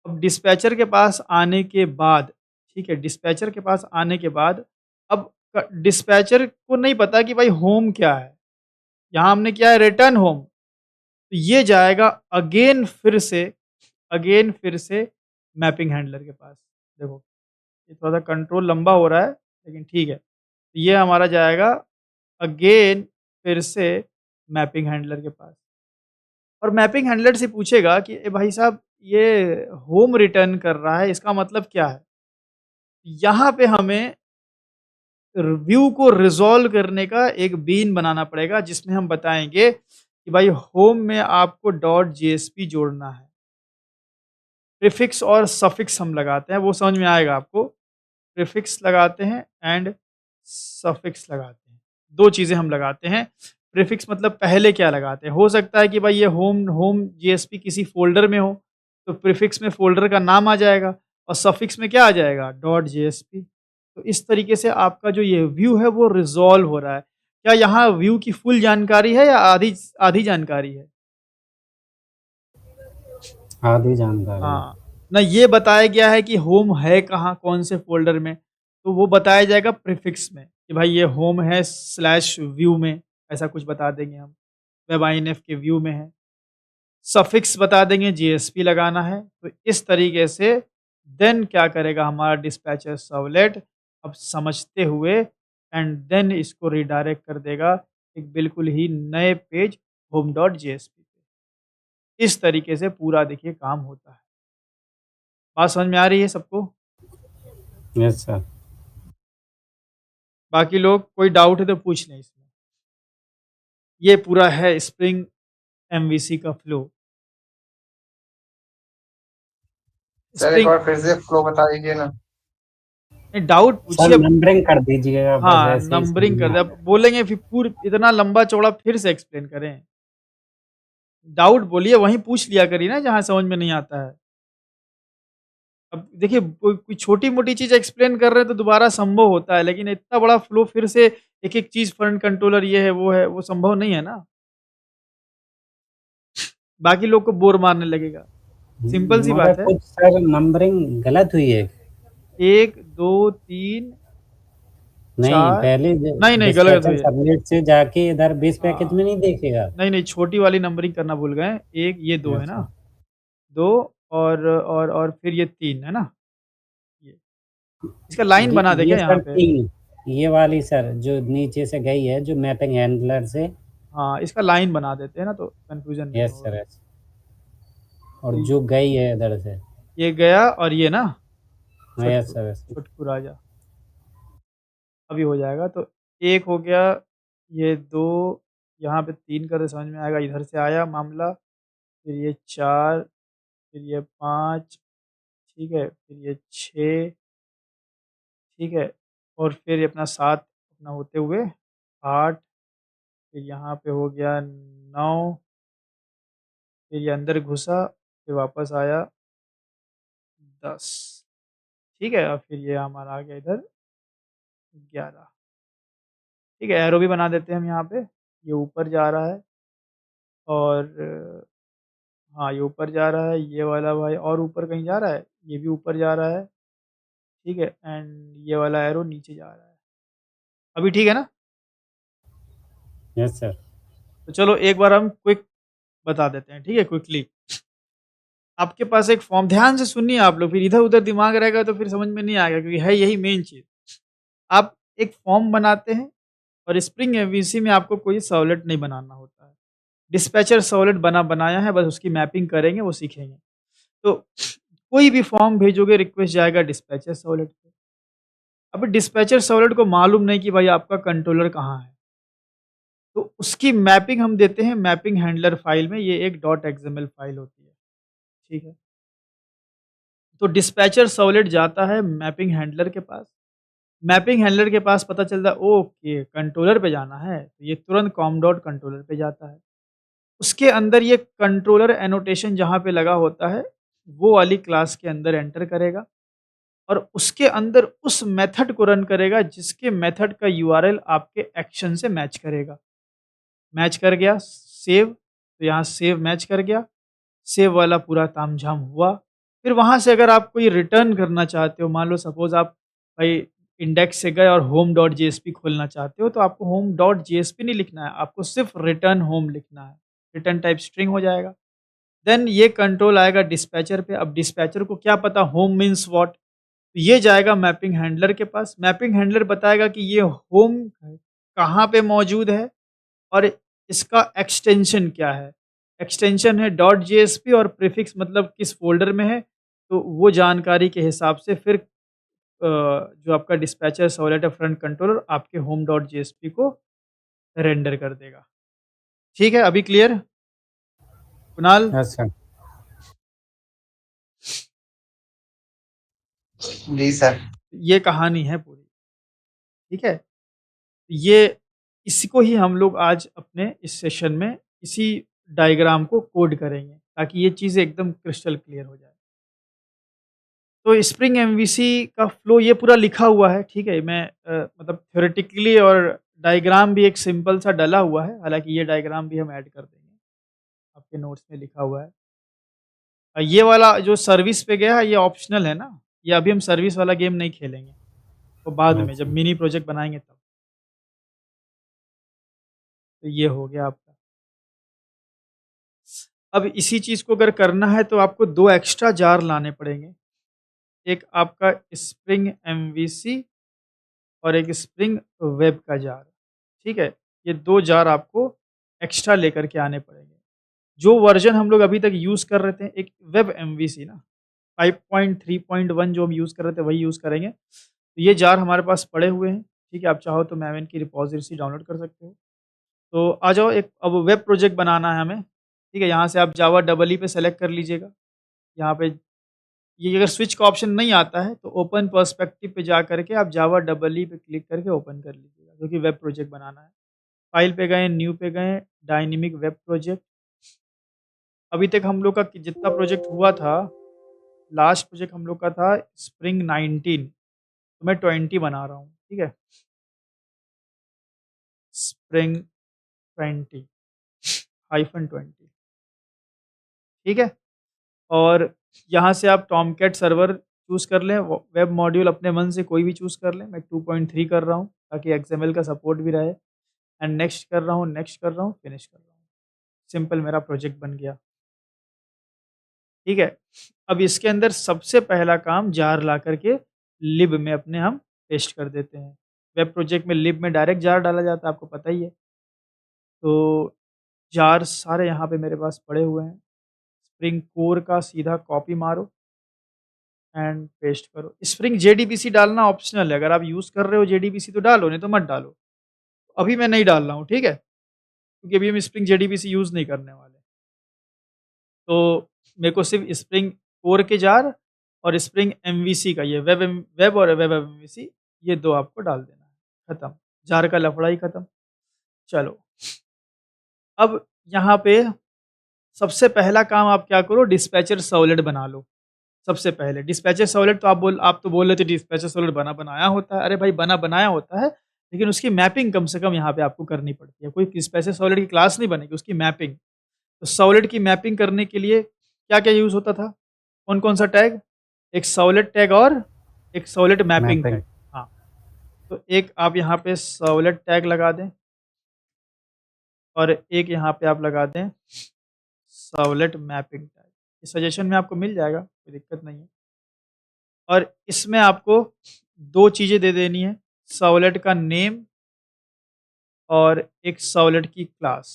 अब डिस्पैचर के पास आने के बाद, ठीक है, डिस्पैचर के पास आने के बाद अब डिस्पैचर को नहीं पता कि भाई होम क्या है। यहाँ हमने क्या है? Return home. तो ये जाएगा अगेन फिर से मैपिंग हैंडलर के पास। देखो ये थोड़ा सा कंट्रोल लंबा हो रहा है लेकिन ठीक है। तो ये हमारा जाएगा अगेन फिर से मैपिंग हैंडलर के पास, और मैपिंग हैंडलर से पूछेगा कि ए भाई साहब ये होम रिटर्न कर रहा है, इसका मतलब क्या है? यहाँ पे हमें व्यू को रिजॉल्व करने का एक बीन बनाना पड़ेगा जिसमें हम बताएंगे कि भाई होम में आपको डॉट जेएसपी जोड़ना है। प्रीफिक्स और सफिक्स हम लगाते हैं, वो समझ में आएगा आपको। प्रीफिक्स लगाते हैं एंड सफिक्स लगाते हैं, दो चीज़ें हम लगाते हैं। प्रीफिक्स मतलब पहले क्या लगाते हैं, हो सकता है कि भाई ये होम होम जेएसपी किसी फ़ोल्डर में हो, तो प्रीफिक्स में फ़ोल्डर का नाम आ जाएगा और सफिक्स में क्या आ जाएगा? Dot JSP. तो इस तरीके से आपका जो ये व्यू है वो रिज़ॉल्व हो रहा है। क्या यहाँ व्यू की फुल जानकारी है या आधी आधी जानकारी है? आधी जानकारी। हाँ, ना ये बताया गया है कि होम है कहाँ, कौन से फ़ोल्डर में, तो वो बताया जाएगा प्रीफिक्स में कि भाई ये होम है स्लैश व्यू में, ऐसा कुछ बता देंगे हम। वेब आईएनएफ के व्यू में है। सफिक्स बता देंगे जेएसपी लगाना है। तो इस तरीके से देन क्या करेगा हमारा डिस्पैचर सर्वलेट, अब समझते हुए एंड देन इसको रिडायरेक्ट कर देगा एक बिल्कुल ही नए पेज होम डॉट जेएसपी पे। इस तरीके से पूरा देखिए काम होता है। बात समझ में आ रही है सबको? Yes sir. बाकी लोग कोई डाउट है तो पूछ लें इसमें। ये पूरा है स्प्रिंग एमवीसी का फ्लो। सर एक स्प्रिंग बार फिर से फ्लो बता दीजिए ना। डाउट सर पूछिए। नंबरिंग कर दीजिएगा बस, हाँ, ऐसे ही समझ नंबरिंग में कर आ दे। अब जाएगा। बोलेंगे फिर पूर इतना लंबा चौड़ा फिर से एक्सप्लेन करें? डाउट बोलिए, वहीं पूछ लिया करिए ना जहाँ समझ में नहीं आता है। अब देखिए कोई छोटी-मोटी चीज़ एक्सप्लेन कर रहे हैं तो दोबारा संभव होता है, लेकिन इतना बड़ा फ्लो फिर से एक-एक चीज़ फ्रंट कंट्रोलर ये है, वो संभव नहीं है ना। बाकी लोग को बोर मारने लगेगा। सिंपल सी मगर बात है। कुछ सर नंबरिंग गलत हुई है। 1, 2, 3, नहीं, 4 पहले नहीं गलत डिस्पैचर हुई है। सबनेट से जाके इधर बेस पैकेज में हाँ, नहीं देखेगा। नहीं छोटी वाली नंबरिंग करना भूल गए। 1 ये 2 है अच्छा। ना? 2 और फिर ये 3 है ना? ये। इसका लाइन बना दे ये क्या यहाँ सर पे? 3, ये वाली सर जो नीचे से गई है, जो मैपिंग हैंडलर से। हाँ, इसका लाइन बना देते हैं ना तो कन्फ्यूज़न नहीं यस होगा। Sir, yes. और तो जो गई है इधर से। ये गया और ये ना हाँ, यस छुटकू सर, यस। छुटकू राजा। अभी हो जाएगा तो 1 हो गया, ये 2, यहाँ पे 3 का तो समझ में आएगा, इधर से आया मामला, फिर ये 4, फिर ये 5, ठीक है, फिर ये 6, ठीक है, और फिर ये अपना 7 अपना होते हुए 8, फिर यहाँ पे हो गया 9, फिर ये अंदर घुसा, फिर वापस आया 10, ठीक है, और फिर ये हमारा आ गया इधर 11, ठीक है, एरो भी बना देते हैं हम यहाँ पे, ये ऊपर जा रहा है और हाँ, ये ऊपर जा रहा है, ये वाला भाई और ऊपर कहीं जा रहा है, ये भी ऊपर जा रहा है, ठीक है, एंड ये वाला एरो नीचे जा रहा है। अभी ठीक है ना? Yes sir. तो चलो एक बार हम क्विक बता देते हैं, ठीक है, क्विकली। आपके पास एक फॉर्म, ध्यान से सुनिए आप लोग, फिर इधर-उधर दिमाग रहेगा तो फिर समझ में नहीं आएगा, क्योंकि है यही मेन चीज़। आप एक फॉर्म बनाते हैं और स्प्रिंग एमवीसी में आपको कोई सर्वलेट नहीं बनाना होता है। डिस्पैचर सर्वलेट बनाया है, बस उसकी मैपिंग करेंगे, वो सीखेंगे। तो कोई भी फॉर्म भेजोगे रिक्वेस्ट जाएगा डिस्पैचर सर्वलेट पे। अब डिस्पैचर सर्वलेट को मालूम नहीं कि भाई आपका कंट्रोलर कहाँ है। तो उसकी मैपिंग हम देते हैं मैपिंग हैंडलर फाइल में, ये एक डॉट एक्सएमएल फाइल होती है, ठीक है। तो डिस्पैचर सर्वलेट जाता है मैपिंग हैंडलर के पास। मैपिंग हैंडलर के पास पता चलता है ओके कंट्रोलर पे जाना है, तो ये तुरंत कॉम डॉट कंट्रोलर पे जाता है। उसके अंदर ये कंट्रोलर एनोटेशन जहाँ पे लगा होता है, वो वाली क्लास के अंदर एंटर करेगा और उसके अंदर उस मेथड को रन करेगा जिसके मेथड का यूआरएल आपके एक्शन से मैच करेगा। मैच कर गया, सेव, तो यहाँ सेव मैच कर गया, सेव वाला पूरा तामझाम हुआ। फिर वहाँ से अगर आप कोई रिटर्न करना चाहते हो, मान लो सपोज़ आप भाई इंडेक्स से गए और होम डॉट जेएसपी खोलना चाहते हो, तो आपको होम डॉट जेएसपी नहीं लिखना है, आपको सिर्फ रिटर्न होम लिखना है। रिटर्न टाइप स्ट्रिंग हो जाएगा। देन ये कंट्रोल आएगा डिस्पैचर पे। अब डिस्पैचर को क्या पता होम मीन्स व्हाट? तो ये जाएगा मैपिंग हैंडलर के पास। मैपिंग हैंडलर बताएगा कि ये होम कहाँ पे मौजूद है और इसका एक्सटेंशन क्या है। एक्सटेंशन है डॉट जेएसपी और प्रीफिक्स मतलब किस फ़ोल्डर में है, तो वो जानकारी के हिसाब से फिर जो आपका डिस्पैचर सर्वलेट फ्रंट कंट्रोलर आपके होम डॉट जेएसपी को रेंडर कर देगा। ठीक है, अभी क्लियर? कुणाल? Yes sir. जी सर। ये कहानी है पूरी, ठीक है? ये इसको ही हम लोग आज अपने इस सेशन में इसी डायग्राम को कोड करेंगे ताकि ये चीज़ें एकदम क्रिस्टल क्लियर हो जाए। तो स्प्रिंग एमवीसी का फ्लो ये पूरा लिखा हुआ है, ठीक है? मैं मतलब थ्योरेटिकली और डायग्राम भी एक सिंपल सा डला हुआ है, हालाँकि ये डायग्राम भी हम ऐड कर देंगे, आपके नोट्स में लिखा हुआ है। ये वाला जो सर्विस पे गया है ये ऑप्शनल है ना, ये अभी हम सर्विस वाला गेम नहीं खेलेंगे, तो बाद में जब अच्छा। मिनी प्रोजेक्ट बनाएँगे तब। तो ये हो गया आपका। अब इसी चीज़ को अगर करना है तो आपको 2 एक्स्ट्रा जार लाने पड़ेंगे। एक आपका स्प्रिंग एमवीसी और एक स्प्रिंग वेब का जार, ठीक है? ये 2 जार आपको एक्स्ट्रा लेकर के आने पड़ेंगे। जो वर्ज़न हम लोग अभी तक यूज़ कर रहे थे, एक वेब एमवीसी ना 5.3.1 जो हम यूज़ कर रहे थे वही यूज़ करेंगे। तो ये जार हमारे पास पड़े हुए हैं, ठीक है? आप चाहो तो मैवेन की रिपॉज़िटरी डाउनलोड कर सकते हो। तो आ जाओ, एक अब वेब प्रोजेक्ट बनाना है हमें, ठीक है। यहाँ से आप जावा डबल ई पे सेलेक्ट कर लीजिएगा। यहाँ पे ये अगर स्विच का ऑप्शन नहीं आता है तो ओपन पर्सपेक्टिव पे जा करके आप जावा डबल ई पे क्लिक करके ओपन कर लीजिएगा, क्योंकि वेब प्रोजेक्ट बनाना है। फाइल पे गए, न्यू पे गए, डायनेमिक वेब प्रोजेक्ट। अभी तक हम लोग का जितना प्रोजेक्ट हुआ था, लास्ट प्रोजेक्ट हम लोग का था स्प्रिंग 19, तो मैं 20 बना रहा हूँ, ठीक है। स्प्रिंग 20 -20, ठीक है। और यहाँ से आप टॉमकैट सर्वर चूज़ कर लें, वेब मॉड्यूल अपने मन से कोई भी चूज़ कर लें। मैं 2.3 कर रहा हूँ ताकि एक्सएमएल का सपोर्ट भी रहे। एंड नेक्स्ट कर रहा हूँ, नेक्स्ट कर रहा हूँ, फिनिश कर रहा हूँ। सिंपल मेरा प्रोजेक्ट बन गया, ठीक है। अब इसके अंदर सबसे पहला काम जार ला करके लिब में अपने हम पेस्ट कर देते हैं। वेब प्रोजेक्ट में लिब में डायरेक्ट जार डाला जाता है, आपको पता ही है। तो जार सारे यहाँ पे मेरे पास पड़े हुए हैं। स्प्रिंग कोर का सीधा कॉपी मारो एंड पेस्ट करो। स्प्रिंग जेडीबीसी डालना ऑप्शनल है, अगर आप यूज़ कर रहे हो जेडीबीसी तो डालो, नहीं तो मत डालो। अभी मैं नहीं डाल रहा हूँ, ठीक है, क्योंकि अभी हम स्प्रिंग जेडीबीसी यूज़ नहीं करने वाले। तो मेरे को सिर्फ स्प्रिंग कोर के जार और स्प्रिंग एमवीसी का, ये वेब और वेब एमवीसी, ये दो आपको डाल देना है। खत्म, जार का लफड़ा ही खत्म। चलो, अब यहाँ पे सबसे पहला काम आप क्या करो, डिस्पैचर सर्वलेट बना लो। सबसे पहले डिस्पैचर सर्वलेट, तो आप तो बोल रहे थे डिस्पैचर सर्वलेट बना बनाया होता है। अरे भाई, बना बनाया होता है, लेकिन उसकी मैपिंग कम से कम यहाँ पे आपको करनी पड़ती है। कोई डिस्पैचर सर्वलेट की क्लास नहीं बनेगी, उसकी मैपिंग। तो सर्वलेट की मैपिंग करने के लिए क्या क्या यूज़ होता था, कौन कौन सा टैग, एक सर्वलेट टैग और एक सर्वलेट मैपिंग मैपिंग। टैग। हाँ, तो एक आप यहाँ पे सर्वलेट टैग लगा दें और एक यहाँ पे आप लगा दें सर्वलेट मैपिंग टैग। इस सजेशन में आपको मिल जाएगा, कोई दिक्कत नहीं है। और इसमें आपको दो चीज़ें दे देनी है, सर्वलेट का नेम और एक सर्वलेट की क्लास।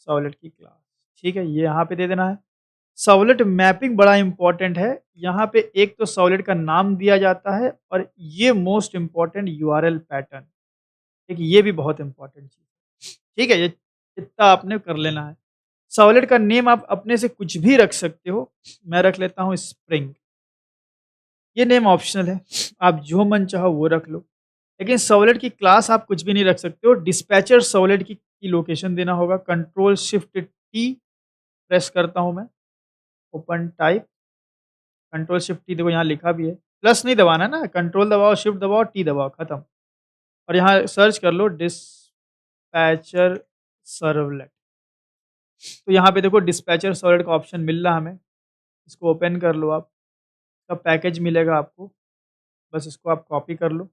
सर्वलेट की क्लास, ठीक है, ये यहाँ पे दे देना है। सर्वलेट मैपिंग बड़ा इंपॉर्टेंट है। यहाँ पे एक तो सर्वलेट का नाम दिया जाता है और ये मोस्ट इंपॉर्टेंट यूआरएल पैटर्न, एक ये भी बहुत इंपॉर्टेंट चीज़ है, ठीक है। ये इतना आपने कर लेना है। सर्वलेट का नेम आप अपने से कुछ भी रख सकते हो। मैं रख लेता हूँ स्प्रिंग, ये नेम ऑप्शनल है, आप जो मन चाहो वो रख लो। लेकिन सर्वलेट की क्लास आप कुछ भी नहीं रख सकते हो। डिस्पैचर सर्वलेट की लोकेशन देना होगा। कंट्रोल शिफ्ट टी प्रेस करता हूँ मैं, open type, control shift T, देखो यहाँ लिखा भी है, प्लस नहीं दबाना है ना, कंट्रोल दबाओ, शिफ्ट दबाओ, टी दबाओ, खत्म। और यहाँ सर्च कर लो डिस्पैचर सर्वलेट। तो यहाँ पे देखो डिस्पैचर सर्वलेट का ऑप्शन मिल रहा है हमें, इसको ओपन कर लो आप, इसका पैकेज मिलेगा आपको, बस इसको आप कॉपी कर लो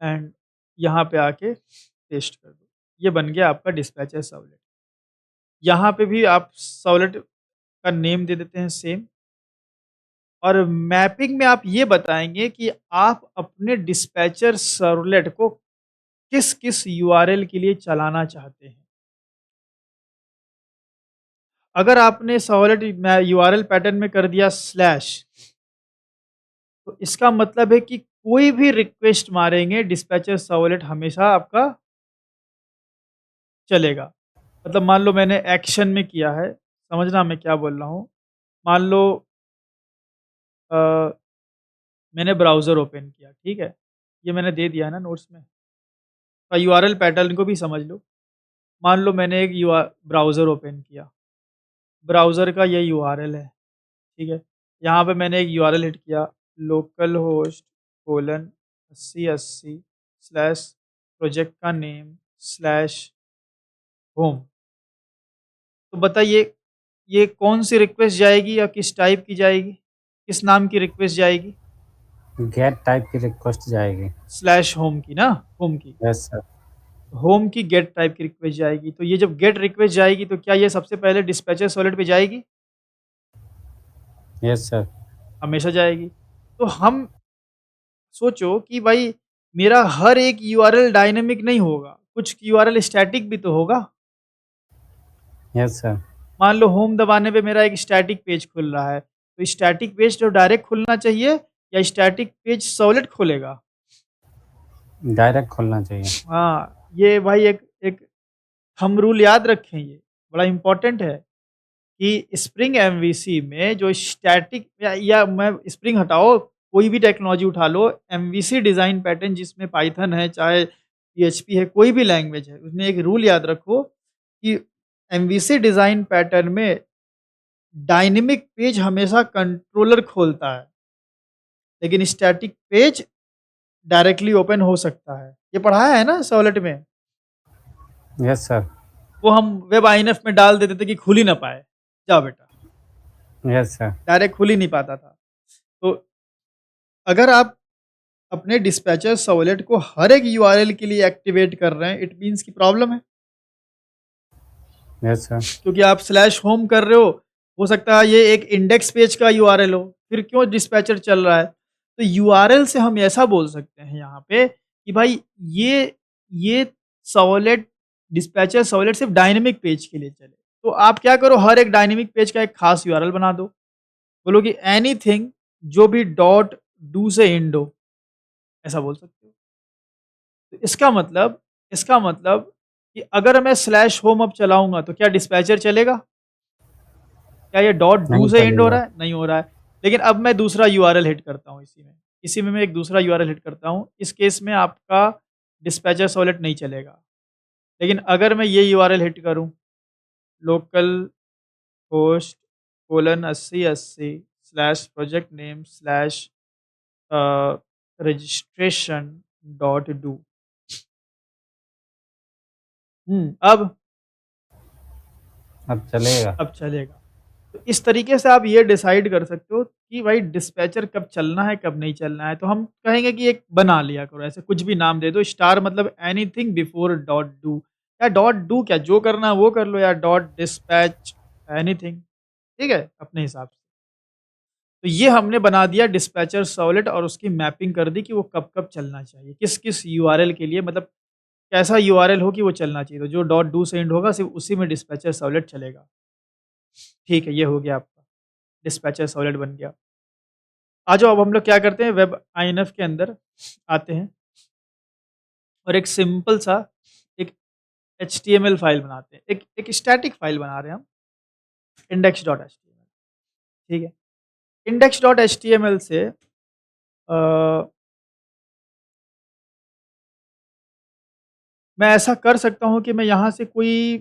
एंड यहाँ पे आके पेस्ट कर दो। ये बन गया आपका डिस्पैचर सर्वलेट। यहाँ पे भी आप सर्वलेट का नेम दे देते हैं सेम। और मैपिंग में आप ये बताएंगे कि आप अपने डिस्पैचर सर्वलेट को किस किस यूआरएल के लिए चलाना चाहते हैं। अगर आपने सर्वलेट यूआरएल पैटर्न में कर दिया स्लैश, तो इसका मतलब है कि कोई भी रिक्वेस्ट मारेंगे डिस्पैचर सर्वलेट हमेशा आपका चलेगा। मतलब मान लो मैंने एक्शन में किया है, समझना मैं क्या बोल रहा हूँ। मान लो अ, मैंने ब्राउज़र ओपन किया, ठीक है, ये मैंने दे दिया है ना नोट्स में। यूआरएल पैटर्न को भी समझ लो। मान लो मैंने एक ब्राउज़र ओपन किया, ब्राउज़र का ये यूआरएल है, ठीक है। यहाँ पे मैंने एक यूआरएल हिट किया, local host colon 8080 slash project का नेम स्लैश होम। तो बताइए ये कौन सी रिक्वेस्ट जाएगी या किस टाइप की जाएगी, किस नाम की रिक्वेस्ट जाएगी? गेट टाइप की रिक्वेस्ट जाएगी। स्लैश होम की ना, होम की, यस सर। होम की गेट टाइप की रिक्वेस्ट जाएगी। तो ये जब गेट रिक्वेस्ट जाएगी तो क्या ये सबसे पहले डिस्पैचर सर्वलेट पे जाएगी? Yes sir. हमेशा जाएगी। तो हम सोचो कि भाई मेरा हर एक यूआरएल डायनेमिक नहीं होगा, कुछ यूआरएल स्टैटिक भी तो होगा। Yes sir. मान लो होम दबाने पे मेरा एक स्टैटिक पेज खुल रहा है, तो स्टैटिक पेज तो डायरेक्ट खुलना चाहिए या स्टैटिक पेज सर्वलेट खोलेगा? डायरेक्ट खोलना चाहिए। हाँ, ये भाई एक एक थंब रूल याद रखें, ये बड़ा इम्पोर्टेंट है कि स्प्रिंग एमवीसी में जो स्टैटिक या मैं स्प्रिंग हटाओ, कोई भी टेक्नोलॉजी उठा लो, एमवीसी डिज़ाइन पैटर्न जिसमें पाइथन है, चाहे पीएचपी है, कोई भी लैंग्वेज है, उसमें एक रूल याद रखो कि एमवीसी डिज़ाइन पैटर्न में डायनेमिक पेज हमेशा कंट्रोलर खोलता है, लेकिन स्टैटिक पेज डायरेक्टली ओपन हो सकता है। ये पढ़ाया है ना सॉलिड में? Yes sir. वो हम वेब आईएनएफ में डाल देते थे कि खुल ही ना पाए। जाओ बेटा, यस सर। डायरेक्ट खुल ही नहीं पाता था। तो अगर आप अपने डिस्पैचर सर्वलेट को हर एक यूआरएल के लिए एक्टिवेट कर रहे हैं, इट मीन्स की प्रॉब्लम है। Yes sir. क्योंकि आप स्लैश होम कर रहे हो सकता है ये एक इंडेक्स पेज का यूआरएल हो, फिर क्यों डिस्पैचर चल रहा है? तो यूआरएल से हम ऐसा बोल सकते हैं यहाँ पे कि भाई ये सर्वलेट, डिस्पैचर सर्वलेट सिर्फ डायनेमिक पेज के लिए चले। तो आप क्या करो, हर एक डायनेमिक पेज का एक खास यूआरएल बना दो। बोलो कि एनीथिंग जो भी डॉट डू से एंड हो, ऐसा बोल सकते हो। तो इसका मतलब कि अगर मैं स्लैश होम अब चलाऊंगा तो क्या डिस्पैचर चलेगा? क्या ये डॉट डू नहीं से एंड हो चलेगा। रहा है? नहीं हो रहा है। लेकिन अब मैं दूसरा यूआरएल हिट करता हूँ इसी में मैं एक दूसरा यूआरएल हिट करता हूँ। इस केस में आपका डिस्पैचर सर्वलेट नहीं चलेगा। लेकिन अगर मैं ये यूआरएल हिट करूँ, local host colon 8080 slash project name slash registration dot do, अब चलेगा। अब चलेगा। तो इस तरीके से आप ये डिसाइड कर सकते हो कि भाई डिस्पैचर कब चलना है, कब नहीं चलना है। तो हम कहेंगे कि एक बना लिया करो, ऐसे कुछ भी नाम दे दो, स्टार मतलब एनीथिंग बिफोर डॉट डू, या डॉट डू क्या, जो करना है वो कर लो, या डॉट डिस्पैच एनीथिंग, ठीक है, अपने हिसाब से। तो ये हमने बना दिया डिस्पैचर सर्वलेट और उसकी मैपिंग कर दी कि वो कब कब चलना चाहिए, किस किस यूआरएल के लिए, मतलब कैसा यूआरएल हो कि वो चलना चाहिए। तो जो डॉट डू से एंड होगा सिर्फ उसी में डिस्पैचर सर्वलेट चलेगा। ठीक है, ये हो गया आपका डिस्पैचर सर्वलेट बन गया। आ जाओ, अब हम लोग क्या करते हैं, वेब आईएनएफ के अंदर आते हैं और एक सिंपल सा एक एचटीएमएल फाइल बनाते हैं। एक स्टैटिक फाइल बना रहे हैं हम, index.html, ठीक है। index.html से मैं ऐसा कर सकता हूँ कि मैं यहाँ से कोई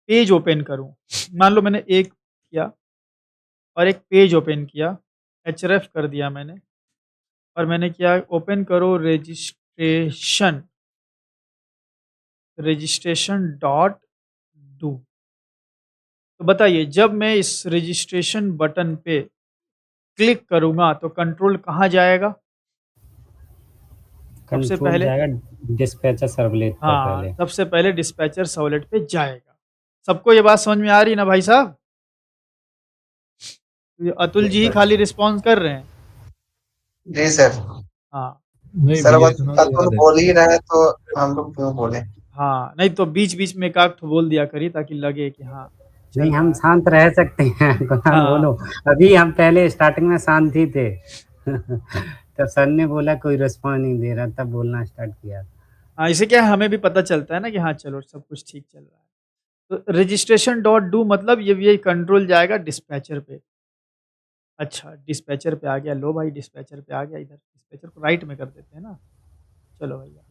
पेज ओपन करूँ। मान लो मैंने एक किया और एक पेज ओपन किया, href कर दिया मैंने, और मैंने किया ओपन करो रजिस्ट्रेशन डॉट डू। तो बताइए, जब मैं इस रजिस्ट्रेशन बटन पे क्लिक करूँगा तो कंट्रोल कहाँ जाएगा? सबसे कंट्रोल पहले, जाएगा डिस्पैचर सर्वलेट पर हाँ, पहले। सबसे पहले डिस्पैचर सर्वलेट पे जाएगा। सबको ये बात समझ में आ रही ना भाई साहब? ये अतुल जी ही खाली रिस्पॉन्स कर रहे हैं। जी सर। हाँ नहीं सर भैया बस इतना तो अतुल याद है। बोल ही रहा है तो हम लोग क्यों बोले? हाँ, नहीं तो बीच बीच में एक आध ठो बोल दिया करी ताकि लगे कि हाँ चल नहीं, रहा हम है। शांत रह सकते हैं कुणाल हाँ बोलो। अभी हम पहले स्टार्टिंग में शांत ही थे तब सर ने बोला कोई रिस्पॉन्स नहीं दे रहा, तब बोलना स्टार्ट किया। हाँ, इसे क्या है, हमें भी पता चलता है ना कि हाँ चलो सब कुछ ठीक चल रहा है। तो रजिस्ट्रेशन डॉट डू मतलब ये कंट्रोल जाएगा डिस्पैचर पे। अच्छा, डिस्पैचर पे आ गया, लो भाई डिस्पैचर पे आ गया, इधर डिस्पैचर को राइट में कर देते हैं ना। चलो भैया,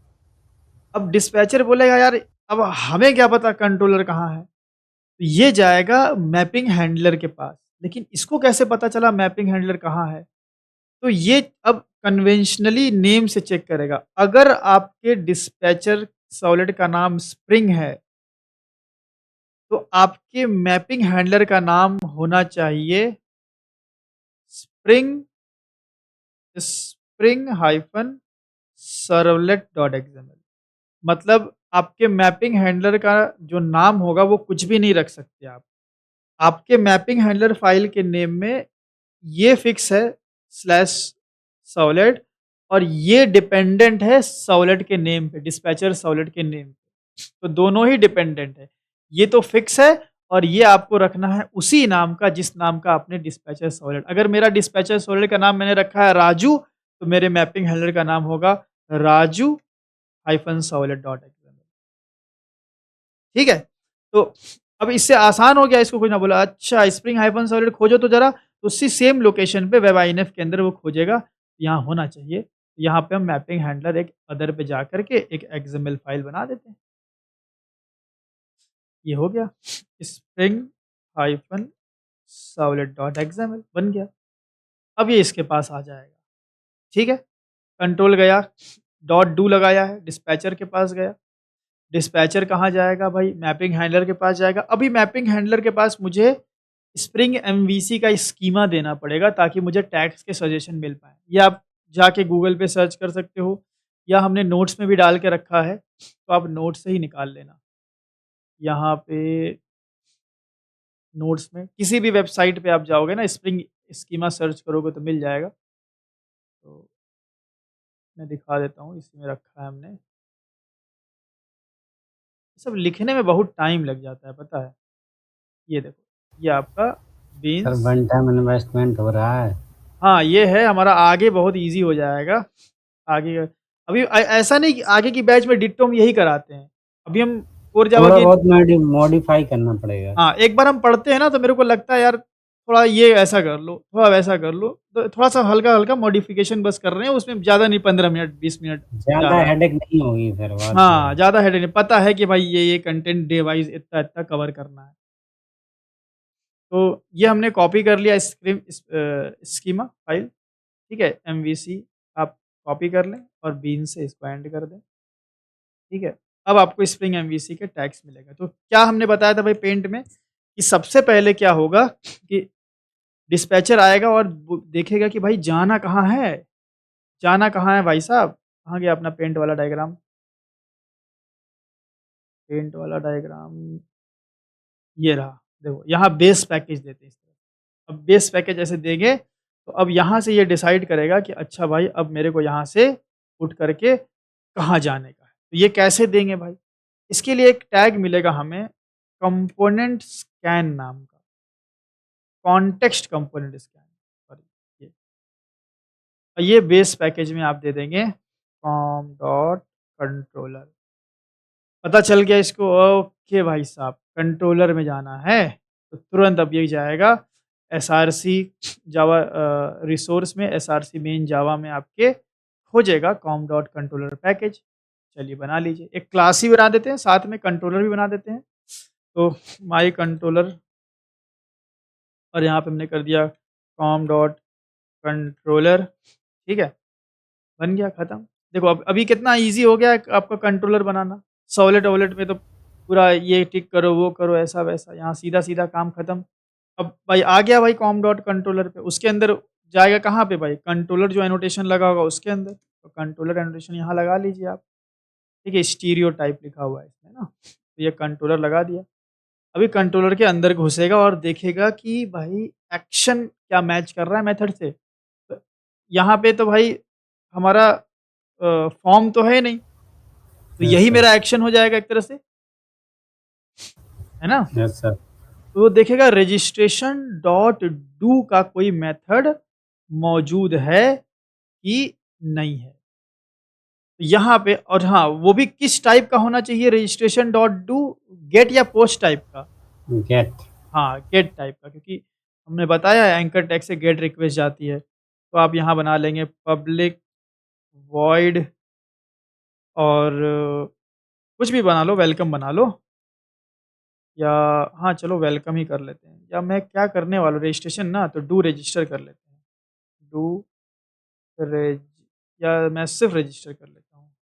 अब डिस्पैचर बोलेगा यार अब हमें क्या पता कंट्रोलर कहाँ है, तो ये जाएगा मैपिंग हैंडलर के पास। लेकिन इसको कैसे पता चला मैपिंग हैंडलर कहाँ है? तो ये अब कन्वेंशनली नेम से चेक करेगा। अगर आपके डिस्पैचर सर्वलेट का नाम स्प्रिंग है, तो आपके मैपिंग हैंडलर का नाम होना चाहिए spring spring hyphen servlet dot XML. मतलब आपके मैपिंग हैंडलर का जो नाम होगा वो कुछ भी नहीं रख सकते आप। आपके मैपिंग हैंडलर फाइल के नेम में ये फिक्स है स्लैश सर्वलेट, और ये डिपेंडेंट है सर्वलेट के नेम पे, डिस्पैचर सर्वलेट के नेम पे। तो दोनों ही डिपेंडेंट है। ये तो फिक्स है और ये आपको रखना है उसी नाम का जिस नाम का आपने डिस्पैचर सर्वलेट। अगर मेरा डिस्पैचर सर्वलेट का नाम मैंने रखा है राजू, तो मेरे मैपिंग हैंडलर का नाम होगा राजू -solid.xml। ठीक है? तो अब इससे आसान हो गया इसको खोजना। बोला अच्छा स्प्रिंग हाइफन सॉलिड खोजो तो ज़रा, तो उसी सेम लोकेशन पे वेब आईएनएफ के अंदर वो खोजेगा, यहाँ होना चाहिए। यहाँ पे हम मैपिंग हैंडलर एक अदर पे जा कर के एक एक्सएमएल फाइल बना देते हैं। ये हो गया स्प्रिंग हाइफन solid.xml बन गया। अब ये इसके पास आ जाएगा। ठीक है? कंट्रोल गया, .do लगाया है, डिस्पैचर के पास गया। डिस्पैचर कहाँ जाएगा भाई? मैपिंग हैंडलर के पास जाएगा। अभी मैपिंग हैंडलर के पास मुझे स्प्रिंग एमवीसी का स्कीमा देना पड़ेगा ताकि मुझे टैग्स के सजेशन मिल पाएँ। ये आप जाके गूगल पे सर्च कर सकते हो या हमने नोट्स में भी डाल के रखा है, तो आप नोट्स से ही निकाल लेना। यहाँ पे नोट्स में किसी भी वेबसाइट पे आप जाओगे ना, स्प्रिंग स्कीमा सर्च करोगे तो मिल जाएगा। तो मैं दिखा देता हूँ, इसी में रखा है हमने। सब लिखने में बहुत टाइम लग जाता है, पता है? ये देखो, ये आपका sir beans. One time investment हो रहा है। हाँ, ये है हमारा, आगे बहुत ईज़ी हो जाएगा। आगे अभी ऐसा नहीं कि आगे की बैच में डिट्टो हम यही कराते हैं। अभी हम कोर जावा थोड़ा की बहुत मॉडिफाई करना पड़ेगा। हाँ, एक बार हम पढ़ते हैं ना तो मेरे को लगता है यार थोड़ा ये ऐसा कर लो, थोड़ा वैसा कर लो, तो थोड़ा-सा हल्का-हल्का मॉडिफिकेशन बस कर रहे हैं, उसमें ज़्यादा नहीं, 15 मिनट, 20 मिनट जा ज़्यादा रहा है। हेडेक नहीं होगी फिर बाद हाँ, में। ज़्यादा हेडेक नहीं, पता है कि भाई ये कंटेंट डे वाइज़ इतना-इतना कवर करना है। तो ये हमने कॉपी कर लिया स्कीमा फाइल, ठीक है? एमवीसी आप कॉपी कर लें और बीन से इसको एंड कर दें, ठीक है? अब आपको स्प्रिंग एमवीसी के टैग्स मिलेगा। तो क्या हमने बताया था भाई पेंट में कि सबसे पहले क्या होगा कि डिस्पैचर आएगा और देखेगा कि भाई जाना कहाँ है? जाना कहाँ है भाई साहब? कहाँ गया अपना पेंट वाला डायग्राम? पेंट वाला डायग्राम ये रहा। देखो यहाँ बेस पैकेज देते हैं इस तरह। अब बेस पैकेज ऐसे देंगे तो अब यहाँ से ये डिसाइड करेगा कि अच्छा भाई अब मेरे को यहाँ से उठ करके कहाँ जाने का है। तो ये कैसे देंगे भाई? इसके लिए एक टैग मिलेगा हमें कंपोनेंट स्कैन नाम का, कॉन्टेक्स्ट कंपोनेंट स्कैन, सॉरी ये बेस पैकेज में आप दे देंगे कॉम डॉट कंट्रोलर। पता चल गया इसको, ओके भाई साहब कंट्रोलर में जाना है, तो तुरंत अब ये जाएगा एसआरसी जावा रिसोर्स में, एसआरसी मेन जावा में आपके खोजेगा कॉम डॉट कंट्रोलर पैकेज। चलिए बना लीजिए, एक क्लास ही बना देते हैं, साथ में कंट्रोलर भी बना देते हैं। तो माई कंट्रोलर और यहाँ पे हमने कर दिया कॉम डॉट कंट्रोलर, ठीक है? बन गया खत्म। देखो अब अभी कितना ईज़ी हो गया है आपका कंट्रोलर बनाना। सॉलिड-वॉलेट में तो पूरा ये टिक करो, वो करो, ऐसा-वैसा, यहाँ सीधा-सीधा काम खत्म। अब भाई आ गया भाई कॉम डॉट कंट्रोलर पे, उसके अंदर जाएगा कहाँ पे भाई? कंट्रोलर जो एनोटेशन लगा होगा उसके अंदर। तो कंट्रोलर एनोटेशन यहाँ लगा लीजिए आप। ठीक है? स्टीरियोटाइप लिखा हुआ है इसमें ना, तो ये कंट्रोलर लगा दिया। अभी कंट्रोलर के अंदर घुसेगा और देखेगा कि भाई एक्शन क्या मैच कर रहा है मेथड से। तो यहाँ पे तो भाई हमारा फॉर्म तो है नहीं, तो यस यही सर। मेरा एक्शन हो जाएगा एक तरह से, है ना? Yes sir. तो वो देखेगा रजिस्ट्रेशन डॉट डू का कोई मेथड मौजूद है कि नहीं है। तो यहाँ पे और हाँ, वो भी किस टाइप का होना चाहिए रजिस्ट्रेशन डॉट डू, गेट या पोस्ट टाइप का? गेट। हाँ, गेट टाइप का, क्योंकि हमने बताया है एंकर टैग से गेट रिक्वेस्ट जाती है। तो आप यहाँ बना लेंगे पब्लिक वॉइड और कुछ भी बना लो, वेलकम बना लो या हाँ, चलो वेलकम ही कर लेते हैं। या मैं क्या करने वाला हूँ रजिस्ट्रेशन ना, तो डू रजिस्टर कर लेते हैं। डू रज या मैं सिर्फ रजिस्टर कर लेता हूँ।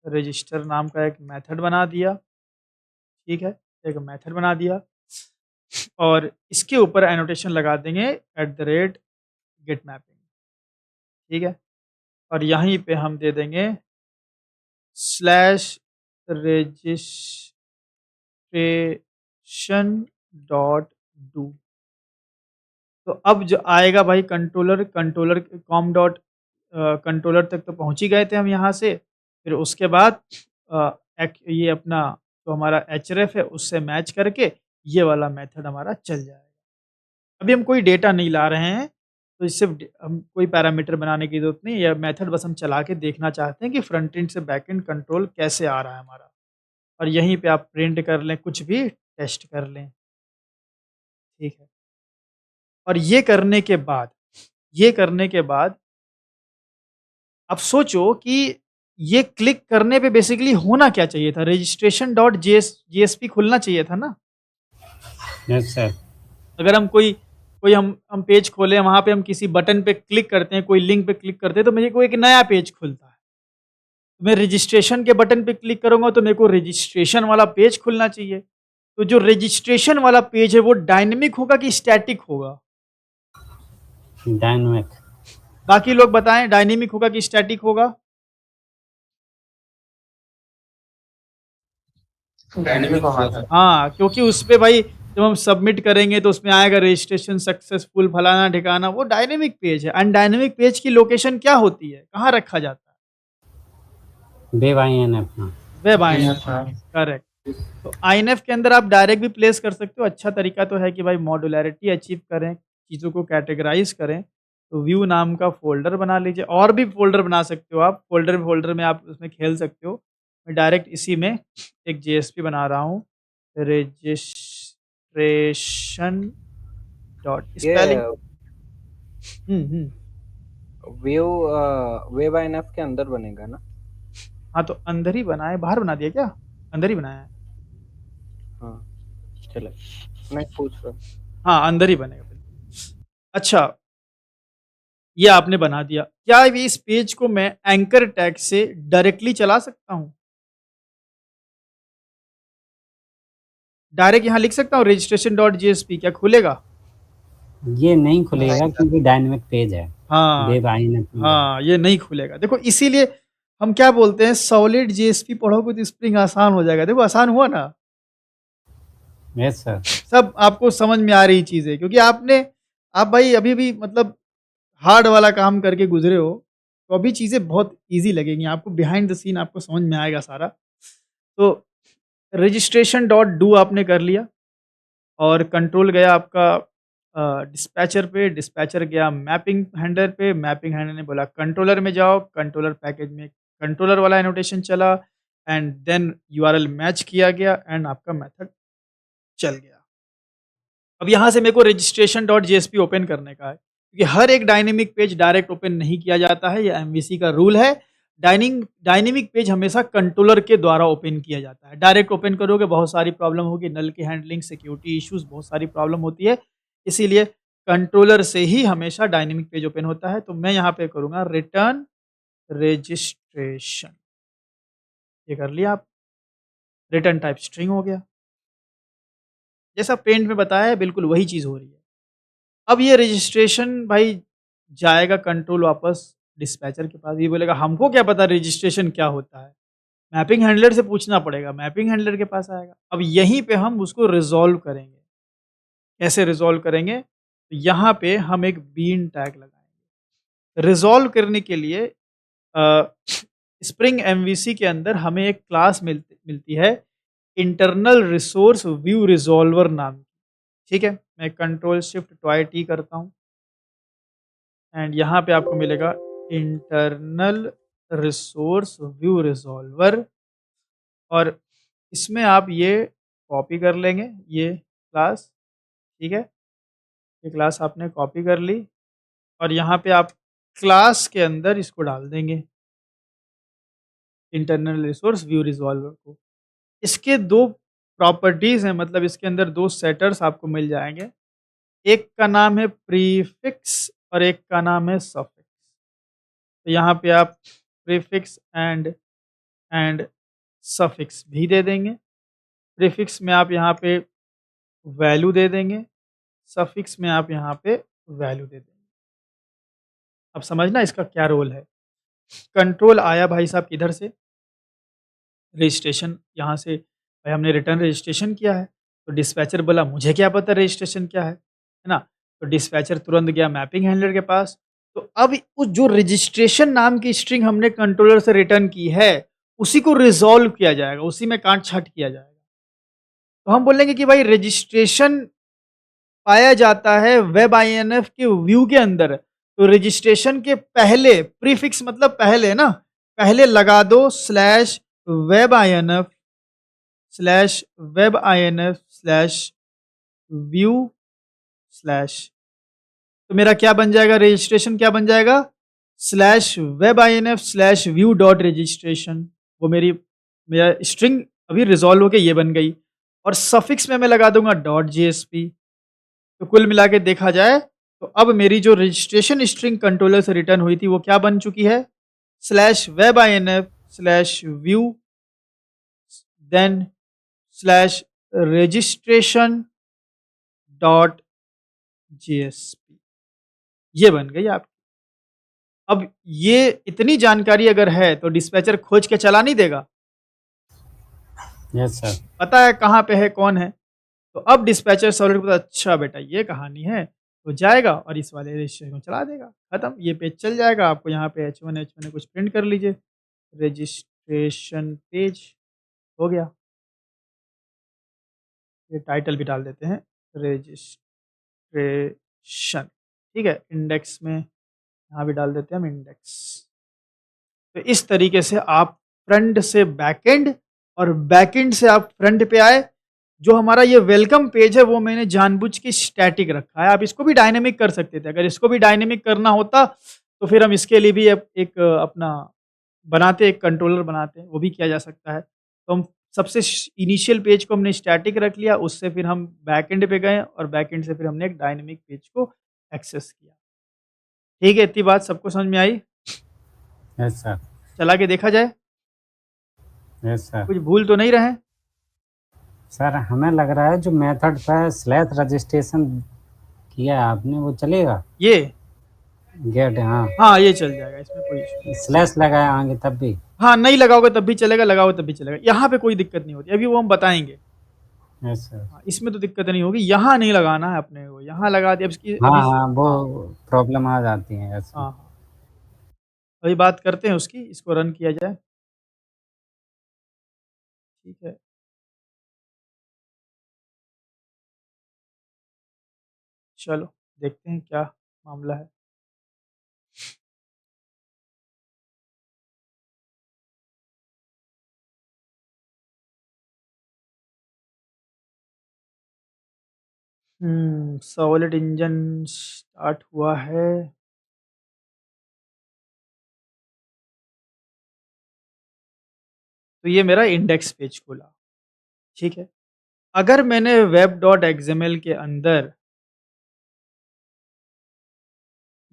रजिस्टर नाम का एक मेथड बना दिया, ठीक है? एक मेथड बना दिया और इसके ऊपर एनोटेशन लगा देंगे @गेट मैपिंग, ठीक है? और यहीं पे हम दे देंगे स्लैश रजिस्ट्रेशन डॉट डू। तो अब जो आएगा भाई कंट्रोलर कॉम डॉट कंट्रोलर तक तो पहुँच ही गए थे हम यहाँ से। फिर उसके बाद ये अपना जो हमारा एचरेफ है उससे मैच करके ये वाला मेथड हमारा चल जाएगा। अभी हम कोई डेटा नहीं ला रहे हैं, तो इससे हम कोई पैरामीटर बनाने की ज़रूरत नहीं है, या मेथड बस हम चला के देखना चाहते हैं कि फ्रंट एंड से बैक एंड कंट्रोल कैसे आ रहा है हमारा, और यहीं पे आप प्रिंट कर लें, कुछ भी टेस्ट कर लें, ठीक है। और ये करने के बाद अब सोचो कि ये क्लिक करने पे बेसिकली होना क्या चाहिए था? रजिस्ट्रेशन डॉट जेएसपी खुलना चाहिए था ना? Yes sir. अगर हम कोई कोई हम पेज खोलें, वहाँ पे हम किसी बटन पे क्लिक करते हैं, कोई लिंक पे क्लिक करते हैं, तो मेरे को एक नया पेज खुलता है। मैं रजिस्ट्रेशन के बटन पे क्लिक करूँगा तो मेरे को रजिस्ट्रेशन वाला पेज खुलना चाहिए। तो जो रजिस्ट्रेशन वाला पेज है वो डायनेमिक होगा कि स्टैटिक होगा? डायनामिक। बाकी लोग बताएं, डायनेमिक होगा कि स्टैटिक होगा? डायनेमिक होगा सर। हाँ, क्योंकि उस पे भाई जब हम सबमिट करेंगे तो उसमें आएगा रजिस्ट्रेशन सक्सेसफुल फलाना ठिकाना, वो डायनेमिक पेज है। अनडायनेमिक पेज की लोकेशन क्या होती है, कहाँ रखा जाता है? वेब INF में। Web INF, correct. तो आईएनएफ के अंदर आप डायरेक्ट भी प्लेस कर सकते हो। अच्छा तरीका तो है कि भाई मॉड्युलैरिटी अचीव करें, चीज़ों को कैटेगराइज करें, तो व्यू नाम का फ़ोल्डर बना लीजिए, और भी फ़ोल्डर बना सकते हो आप, फ़ोल्डर में आप उसमें खेल सकते हो। मैं डायरेक्ट इसी में एक जेएसपी बना रहा हूँ, रजिस्ट्रेशन डॉट ये स्पेलिंग। व्यू वेब INF के अंदर बनेगा ना? हाँ, तो अंदर ही बनाए, बाहर बना दिया क्या? अंदर ही बनाया है। हाँ, चले, मैं पूछ रहा हूँ। हाँ, अंदर ही बनेगा बिल्कुल। अच्छा, ये आपने बना दिया। क्या इस पेज को मैं एंकर टैग से डायरेक्टली चला सकता हूँ? डायरेक्ट यहाँ लिख सकता हूँ रजिस्ट्रेशन डॉट जेएसपी, क्या खुलेगा? ये नहीं खुलेगा नहीं सर। क्योंकि डायनामिक पेज है। हाँ, वेब INF में। हाँ, ये नहीं खुलेगा। देखो इसीलिए हम क्या बोलते हैं, सॉलिड जेएसपी पढ़ोगे तो स्प्रिंग आसान हो जाएगा। देखो आसान हुआ ना? Yes sir. सब आपको समझ में आ रही चीज़ है, क्योंकि आप भाई अभी भी मतलब हार्ड वाला काम करके गुजरे हो, तो अभी चीज़ें बहुत ईज़ी लगेंगी आपको, बिहाइंड द सीन आपको समझ में आएगा सारा। तो रजिस्ट्रेशन डॉट डू आपने कर लिया, और कंट्रोल गया आपका डिस्पैचर पे, डिस्पैचर गया मैपिंग हैंडलर पे, मैपिंग हैंडलर ने बोला कंट्रोलर में जाओ, कंट्रोलर पैकेज में कंट्रोलर वाला एनोटेशन चला, एंड देन यूआरएल मैच किया गया, एंड आपका मेथड चल गया। अब यहाँ से मेरे को रजिस्ट्रेशन डॉट जेएसपी ओपन करने का है, क्योंकि हर एक डायनेमिक पेज डायरेक्ट ओपन नहीं किया जाता है, ये एमवीसी का रूल है। डायनेमिक पेज हमेशा कंट्रोलर के द्वारा ओपन किया जाता है। डायरेक्ट ओपन करोगे बहुत सारी प्रॉब्लम होगी, नल की हैंडलिंग, सिक्योरिटी इश्यूज, बहुत सारी प्रॉब्लम होती है, इसीलिए कंट्रोलर से ही हमेशा डायनेमिक पेज ओपन होता है। तो मैं यहाँ पे करूँगा रिटर्न रजिस्ट्रेशन, ये कर लिया आप, रिटर्न टाइप स्ट्रिंग हो गया। जैसा पेंट में बताया है बिल्कुल वही चीज़ हो रही है। अब ये रजिस्ट्रेशन भाई जाएगा कंट्रोल वापस डिस्पैचर के पास, ये बोलेगा हमको क्या पता रजिस्ट्रेशन क्या होता है, मैपिंग हैंडलर से पूछना पड़ेगा, मैपिंग हैंडलर के पास आएगा। अब यहीं पे हम उसको रिजॉल्व करेंगे। कैसे रिजॉल्व करेंगे? तो यहाँ पे हम एक बीन टैग लगाएंगे। रिजॉल्व करने के लिए स्प्रिंग एमवीसी के अंदर हमें एक क्लास मिलती है, इंटरनल रिसोर्स व्यू रिजॉल्वर नाम की, ठीक है। मैं कंट्रोल शिफ्ट टॉय टी करता हूँ, एंड यहाँ पे आपको मिलेगा इंटरनल रिसोर्स व्यू रिजॉल्वर, और इसमें आप ये कॉपी कर लेंगे, ये क्लास, ठीक है। ये क्लास आपने कॉपी कर ली, और यहाँ पे आप क्लास के अंदर इसको डाल देंगे, इंटरनल रिसोर्स व्यू रिजॉल्वर को। इसके दो प्रॉपर्टीज़ हैं, मतलब इसके अंदर दो सेटर्स आपको मिल जाएंगे, एक का नाम है प्रीफिक्स और एक का नाम है सफिक्स। तो यहाँ पे आप प्रीफिक्स एंड सफिक्स भी दे देंगे। प्रीफिक्स में आप यहाँ पे वैल्यू दे देंगे, सफिक्स में आप यहाँ पे वैल्यू दे देंगे। अब समझना इसका क्या रोल है। कंट्रोल आया भाई साहब किधर से, रजिस्ट्रेशन, यहाँ से भाई हमने रिटर्न रजिस्ट्रेशन किया है, तो डिस्पैचर बोला मुझे क्या पता रजिस्ट्रेशन क्या है ना। तो डिस्पैचर तुरंत गया मैपिंग हैंडलर के पास। तो अब उस जो रजिस्ट्रेशन नाम की स्ट्रिंग हमने कंट्रोलर से रिटर्न की है, उसी को रिजॉल्व किया जाएगा, उसी में काट छाट किया जाएगा। तो हम बोलेंगे कि भाई रजिस्ट्रेशन पाया जाता है वेब आईएनएफ के व्यू के अंदर, तो रजिस्ट्रेशन के पहले प्रीफिक्स मतलब पहले ना, पहले लगा दो slash web INF slash web INF slash view slash, तो मेरा क्या बन जाएगा, रजिस्ट्रेशन क्या बन जाएगा, slash web INF slash view dot registration. वो मेरा स्ट्रिंग अभी रिजॉल्व होके ये बन गई, और सफिक्स में मैं लगा दूंगा डॉट JSP। तो कुल मिला के देखा जाए तो अब मेरी जो रजिस्ट्रेशन स्ट्रिंग कंट्रोलर से रिटर्न हुई थी वो क्या बन चुकी है, slash web INF slash view then slash registration dot JSP, ये बन गई आपकी। अब ये इतनी जानकारी अगर है तो डिस्पैचर खोज के चला नहीं देगा, यस सर। पता है कहाँ पे है कौन है, तो अब डिस्पैचर सॉलिड को पता, अच्छा बेटा ये कहानी है, तो जाएगा और इस वाले रजिस्ट्रेशन को चला देगा, खत्म, ये पेज चल जाएगा। आपको यहाँ पे H1 कुछ प्रिंट कर लीजिए, रजिस्ट्रेशन पेज हो गया। ये टाइटल भी डाल देते हैं, रजिस्ट्रेशन, ठीक है। इंडेक्स में यहाँ भी डाल देते हैं हम इंडेक्स। तो इस तरीके से आप फ्रंट से बैकएंड और बैकएंड से आप फ्रंट पे आए। जो हमारा ये वेलकम पेज है वो मैंने जानबूझ के स्टैटिक रखा है, आप इसको भी डायनेमिक कर सकते थे। अगर इसको भी डायनेमिक करना होता तो फिर हम इसके लिए भी एक अपना बनाते, एक कंट्रोलर बनाते, वो भी किया जा सकता है। तो हम सबसे इनिशियल पेज को हमने स्टैटिक रख लिया, उससे फिर हम बैकएंड पे गए और बैकएंड से फिर हमने एक डायनेमिक पेज को एक्सेस किया। ठीक है, इतनी बात सबको समझ में आई? Yes sir. चला के देखा जाए, यस सर। कुछ भूल तो नहीं रहे? सर हमें लग रहा है जो मेथड पर स्लैश रजिस्ट्रेशन किया आपने वो चलेगा, ये गेट, हाँ हाँ ये चल जाएगा, इसमें कोई इशू। स्लैश लगाया आगे तब भी। हाँ नहीं लगाओगे तब भी चलेगा, लगाओगे तब भी चलेगा, यहाँ पे कोई दिक्कत नहीं होती, अभी वो हम बताएंगे। Yes sir. हाँ, इसमें तो दिक्कत नहीं होगी, यहाँ नहीं लगाना है अपने को, यहाँ लगा दिया अब इसकी हाँ अभी। हाँ वो हाँ प्रॉब्लम आ जाती है। यस हाँ हाँ, अभी बात करते हैं उसकी, इसको रन किया जाए। ठीक है, चलो देखते हैं क्या मामला है। सॉलिड इंजन स्टार्ट हुआ है। तो ये मेरा इंडेक्स पेज खुला, ठीक है। अगर मैंने वेब डॉट XML के अंदर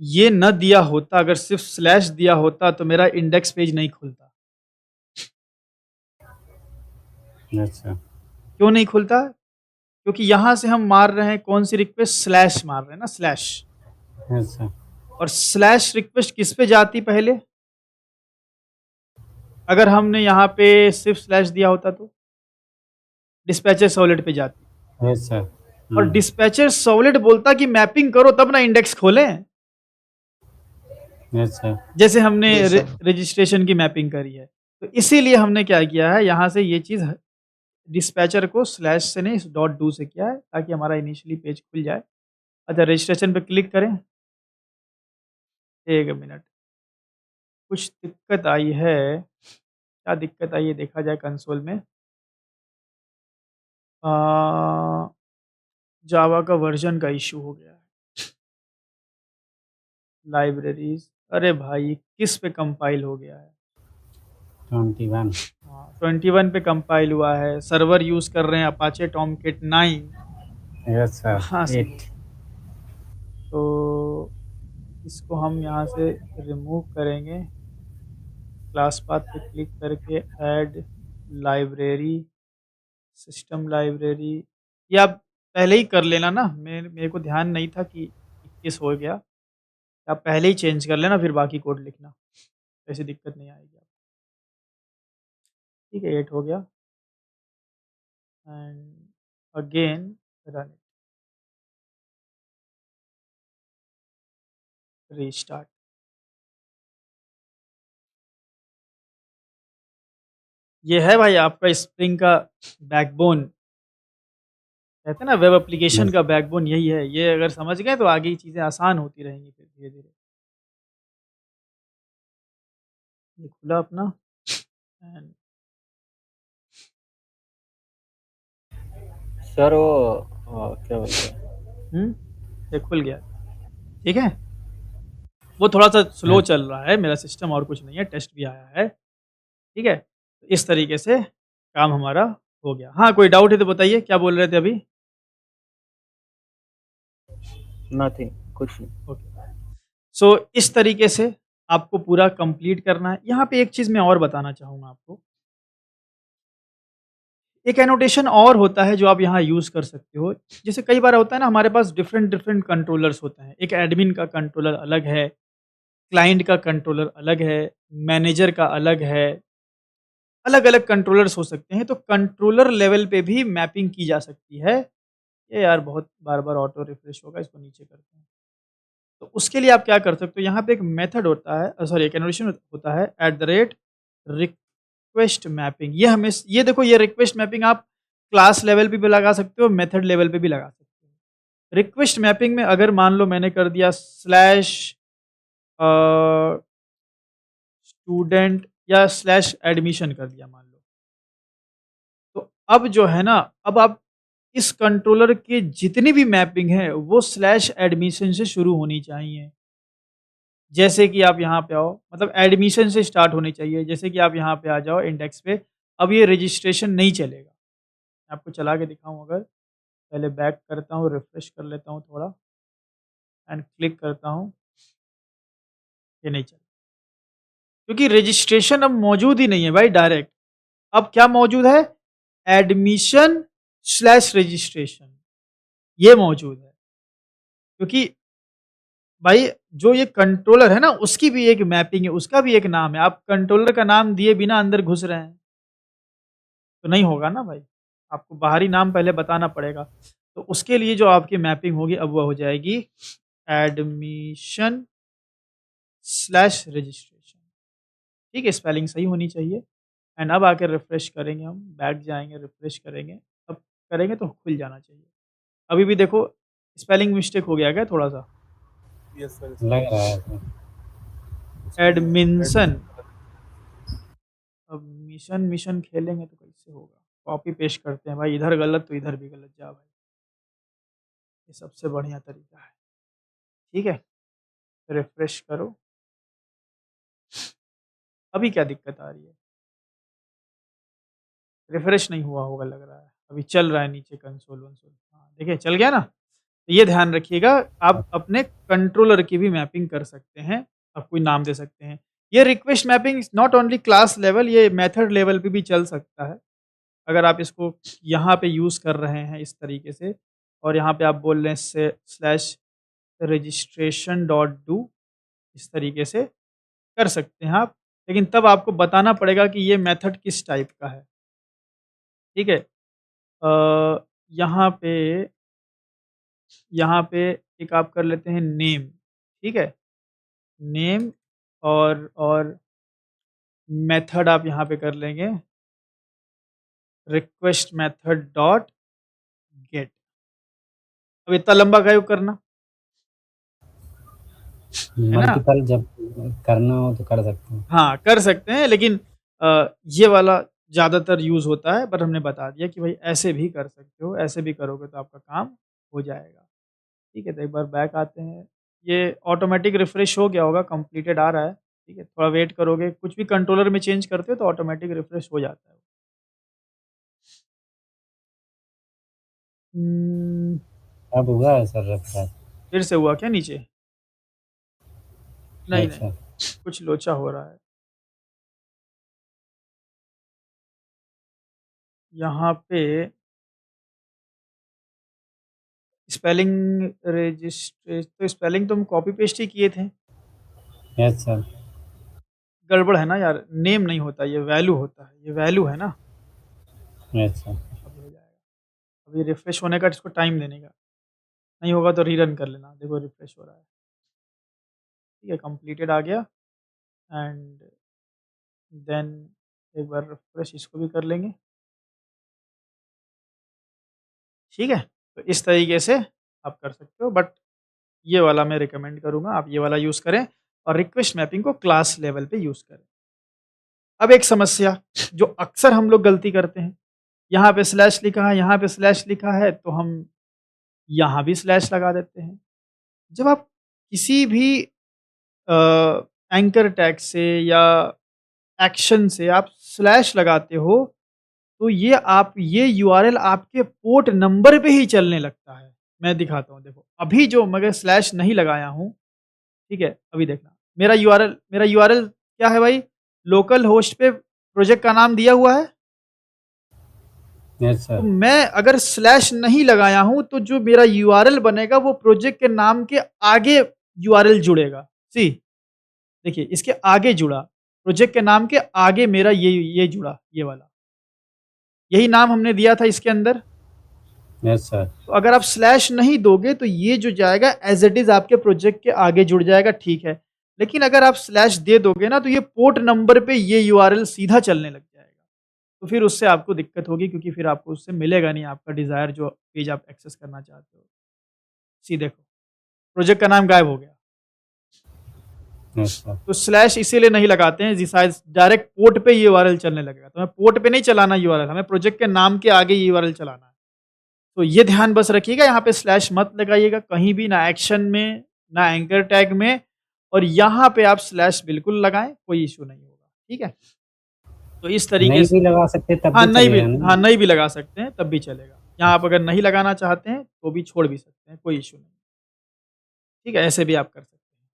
ये न दिया होता, अगर सिर्फ स्लैश दिया होता तो मेरा इंडेक्स पेज नहीं खुलता। Yes sir. क्यों नहीं खुलता? क्योंकि यहाँ से हम मार रहे हैं कौन सी रिक्वेस्ट, स्लैश मार रहे हैं ना, स्लैश। Yes sir. और स्लैश रिक्वेस्ट किस पे जाती पहले? अगर हमने यहाँ पे सिर्फ स्लैश दिया होता तो डिस्पैचर सॉलिड पे जाती, यस सर। और डिस्पैचर सॉलिड बोलता कि मैपिंग करो तब ना इंडेक्स खोलें, यस सर। जैसे हमने Yes, sir. रजिस्ट्रेशन की मैपिंग करी है। तो इसीलिए हमने क्या किया है, यहाँ से ये चीज़ डिस्पैचर को स्लैश से नहीं डॉट डू से किया है, ताकि हमारा इनिशियली पेज खुल जाए। अच्छा, रजिस्ट्रेशन पे क्लिक करें, एक मिनट, कुछ दिक्कत आई है, क्या दिक्कत आई है देखा जाए कंसोल में। जावा का वर्जन का इशू हो गया है। लाइब्रेरीज, अरे भाई किस पे कंपाइल हो गया है? 21। हाँ 21 पे कंपाइल हुआ है, सर्वर यूज़ कर रहे हैं अपाचे टॉमकेट 9। Yes sir. हाँ सही 8। है। तो इसको हम यहाँ से रिमूव करेंगे, क्लास पाथ पे क्लिक करके ऐड लाइब्रेरी, सिस्टम लाइब्रेरी, ये आप पहले ही कर लेना ना, मेरे को ध्यान नहीं था कि 21 हो गया। आप पहले ही चेंज कर लेना, फिर बाकी कोड लिखना, ऐसी दिक्कत नहीं आएगी आपको। ठीक है, 8 हो गया and again run it, restart. ये है भाई आपका स्प्रिंग का बैकबोन, कहते हैं ना वेब एप्लीकेशन यस। का बैकबोन यही है। ये अगर समझ गए तो आगे चीज़ें आसान होती रहेंगी फिर धीरे धीरे। ये खुला अपना एंड सर वो क्या बोलते हैं, ये खुल गया। ठीक है, वो थोड़ा सा स्लो चल रहा है मेरा सिस्टम, और कुछ नहीं है, टेस्ट भी आया है। ठीक है, तो इस तरीके से काम हमारा हो गया। हाँ, कोई डाउट है तो बताइए, क्या बोल रहे थे अभी? नथिंग, कुछ नहीं। ओके, सो इस तरीके से आपको पूरा कंप्लीट करना है। यहाँ पे एक चीज़ मैं और बताना चाहूँगा आपको, एक एनोटेशन और होता है जो आप यहाँ यूज़ कर सकते हो। जैसे कई बार होता है ना, हमारे पास डिफरेंट डिफरेंट कंट्रोलर्स होते हैं। एक एडमिन का कंट्रोलर अलग है, क्लाइंट का कंट्रोलर अलग है, मैनेजर का अलग है, अलग-अलग कंट्रोलर्स हो सकते हैं। तो कंट्रोलर लेवल पे भी मैपिंग की जा सकती है। ये यार बहुत बार-बार ऑटो रिफ्रेश होगा, इसको नीचे करते हैं। तो उसके लिए आप क्या कर सकते हो, यहाँ पे एक मेथड होता है, सॉरी एक एनोटेशन होता है रिक्वेस्ट मैपिंग। ये देखो, ये रिक्वेस्ट मैपिंग आप क्लास लेवल पे भी लगा सकते हो, मेथड लेवल पे भी लगा सकते हो। रिक्वेस्ट मैपिंग में अगर मान लो मैंने कर दिया स्लैश स्टूडेंट या स्लैश एडमिशन कर दिया मान लो, तो अब जो है ना, अब आप इस कंट्रोलर की जितनी भी मैपिंग है वो स्लैश एडमिशन से शुरू होनी चाहिए। जैसे कि आप यहाँ पे आओ, मतलब एडमिशन से स्टार्ट होनी चाहिए। जैसे कि आप यहाँ पे आ जाओ इंडेक्स पे, अब ये रजिस्ट्रेशन नहीं चलेगा। मैं आपको चला के दिखाऊँ अगर, पहले बैक करता हूँ, रिफ्रेश कर लेता हूँ थोड़ा एंड क्लिक करता हूँ, ये नहीं चला। क्योंकि रजिस्ट्रेशन अब मौजूद ही नहीं है भाई डायरेक्ट। अब क्या मौजूद है? एडमिशन स्लैश रजिस्ट्रेशन, ये मौजूद है। क्योंकि भाई जो ये कंट्रोलर है ना, उसकी भी एक मैपिंग है, उसका भी एक नाम है। आप कंट्रोलर का नाम दिए बिना अंदर घुस रहे हैं तो नहीं होगा ना भाई, आपको बाहरी नाम पहले बताना पड़ेगा। तो उसके लिए जो आपकी मैपिंग होगी अब वह हो जाएगी एडमिशन स्लैश रजिस्ट्रेशन। ठीक है, स्पेलिंग सही होनी चाहिए। एंड अब आकर रिफ्रेश करेंगे, हम बैक जाएंगे, रिफ्रेश करेंगे, अब करेंगे तो खुल जाना चाहिए। अभी भी देखो स्पेलिंग मिस्टेक हो गया क्या थोड़ा सा? यस सर, लग रहा है सर। एडमिशन, अब मिशन मिशन खेलेंगे तो कैसे होगा? कॉपी पेस्ट करते हैं भाई, इधर गलत तो इधर भी गलत, जा भाई, ये सबसे बढ़िया तरीका है। ठीक है, रिफ्रेश करो। अभी क्या दिक्कत आ रही है? रिफ्रेश नहीं हुआ होगा लग रहा है, अभी चल रहा है नीचे कंसोल वंसोल। हाँ देखिए चल गया ना। तो ये ध्यान रखिएगा, आप अपने कंट्रोलर की भी मैपिंग कर सकते हैं, आप कोई नाम दे सकते हैं। ये request mapping not only class level, ये मेथड लेवल पे भी चल सकता है। अगर आप इसको यहाँ पे यूज़ कर रहे हैं इस तरीके से, और यहाँ पे आप बोल रहे हैं से स्लैश रजिस्ट्रेशन डॉट डू, इस तरीके से कर सकते हैं आप। लेकिन तब आपको बताना पड़ेगा कि ये मेथड किस टाइप का है। ठीक है, यहाँ पे यहाँ पे एक आप कर लेते हैं नेम। ठीक है, नेम और मेथड आप यहाँ पे कर लेंगे रिक्वेस्ट मेथड डॉट गेट। अब इतना लंबा क्यों करना, है ना? मल्टीपल जब करना हो तो कर सकते हैं। हाँ, कर सकते हैं, लेकिन ये वाला ज़्यादातर यूज़ होता है, पर हमने बता दिया कि भाई ऐसे भी कर सकते हो, ऐसे भी करोगे तो आपका काम हो जाएगा। ठीक है, तो एक बार बैक आते हैं। ये ऑटोमेटिक रिफ्रेश हो गया होगा, कंप्लीटेड आ रहा है। ठीक है, थोड़ा वेट करोगे, कुछ भी कंट्रोलर में चेंज करते हो तो ऑटोमेटिक रिफ्रेश हो जाता है। हम्म, अब हुआ है सर रिफ्रेश? फिर से हुआ क्या नीचे? नहीं, नहीं, अच्छा, कुछ लोचा हो रहा है। यहाँ पे स्पेलिंग तो स्पेलिंग तो हम कॉपी पेस्ट ही किए थे। Yes sir. गड़बड़ है ना यार, नेम नहीं होता, ये वैल्यू होता है, ये वैल्यू है ना। अच्छा, अभी हो जाएगा, अभी रिफ्रेश होने का इसको टाइम देने का। नहीं होगा तो रीरन कर लेना, देखो रिफ्रेश हो रहा है। ठीक है, कंप्लीटेड आ गया एंड देन एक बार रिफ्रेश इसको भी कर लेंगे। ठीक है, तो इस तरीके से आप कर सकते हो, बट ये वाला मैं रिकमेंड करूँगा आप ये वाला यूज़ करें और रिक्वेस्ट मैपिंग को क्लास लेवल पे यूज़ करें। अब एक समस्या जो अक्सर हम लोग गलती करते हैं, यहाँ पे स्लैश लिखा है, यहाँ पे स्लैश लिखा है, तो हम यहाँ भी स्लैश लगा देते हैं। जब आप किसी भी एंकर टैग से या एक्शन से आप स्लैश लगाते हो, तो ये यूआरएल आपके पोर्ट नंबर पे ही चलने लगता है। मैं दिखाता हूँ, देखो अभी जो मगर स्लैश नहीं लगाया हूँ, ठीक है, अभी देखना मेरा यूआरएल क्या है भाई, लोकल होस्ट पे प्रोजेक्ट का नाम दिया हुआ है। यस तो सर। मैं अगर स्लैश नहीं लगाया हूँ, तो जो मेरा यूआरएल बनेगा वो प्रोजेक्ट के नाम के आगे यूआरएल जुड़ेगा। सी देखिए, इसके आगे जुड़ा, प्रोजेक्ट के नाम के आगे मेरा ये जुड़ा, ये वाला, यही नाम हमने दिया था इसके अंदर। Yes sir. तो अगर आप स्लैश नहीं दोगे तो ये जो जाएगा एज इट इज आपके प्रोजेक्ट के आगे जुड़ जाएगा, ठीक है। लेकिन अगर आप स्लैश दे दोगे ना, तो ये पोर्ट नंबर पे ये यूआरएल सीधा चलने लग जाएगा। तो फिर उससे आपको दिक्कत होगी, क्योंकि फिर आपको उससे मिलेगा नहीं आपका डिज़ायर जो पेज आप एक्सेस करना चाहते हो। सी देखो, प्रोजेक्ट का नाम गायब हो गया। Yes sir. तो स्लैश इसीलिए नहीं लगाते हैं, जी शायद डायरेक्ट पोर्ट पे ये यूआरएल चलने लगेगा। तो हमें पोर्ट पे नहीं चलाना यूआरएल, हमें प्रोजेक्ट के नाम के आगे ये यूआरएल चलाना है। तो ये ध्यान बस रखिएगा, यहाँ पे स्लैश मत लगाइएगा कहीं भी, ना एक्शन में, ना एंकर टैग में, और यहाँ पे आप स्लैश बिल्कुल लगाएं, कोई इश्यू नहीं होगा, ठीक है। तो इस तरीके नहीं से भी लगा सकते तब हाँ भी नहीं भी चलेगा ना? हाँ नहीं भी लगा सकते हैं, तब भी चलेगा। यहाँ आप अगर नहीं लगाना चाहते हैं तो भी छोड़ भी सकते हैं, कोई इश्यू नहीं, ठीक है, ऐसे भी आप कर सकते हैं।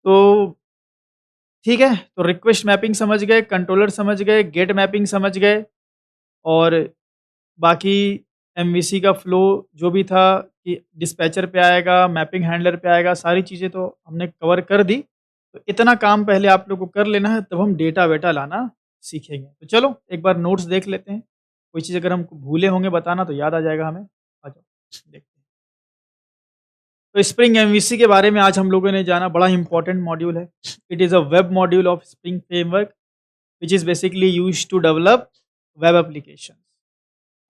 तो ठीक है, तो रिक्वेस्ट मैपिंग समझ गए, कंट्रोलर समझ गए, गेट मैपिंग समझ गए, और बाकी एमवीसी का फ्लो जो भी था कि डिस्पैचर पे आएगा, मैपिंग हैंडलर पे आएगा, सारी चीज़ें तो हमने कवर कर दी। तो इतना काम पहले आप लोग को कर लेना है, तब हम डेटा वेटा लाना सीखेंगे। तो चलो एक बार नोट्स देख लेते हैं, कोई चीज़ अगर हम भूले होंगे बताना तो याद आ जाएगा हमें। आ जाओ देखते हैं। तो स्प्रिंग एमवीसी के बारे में आज हम लोगों ने जाना, बड़ा इंपॉर्टेंट मॉड्यूल है। It is a web module of Spring framework which is basically used to develop web application.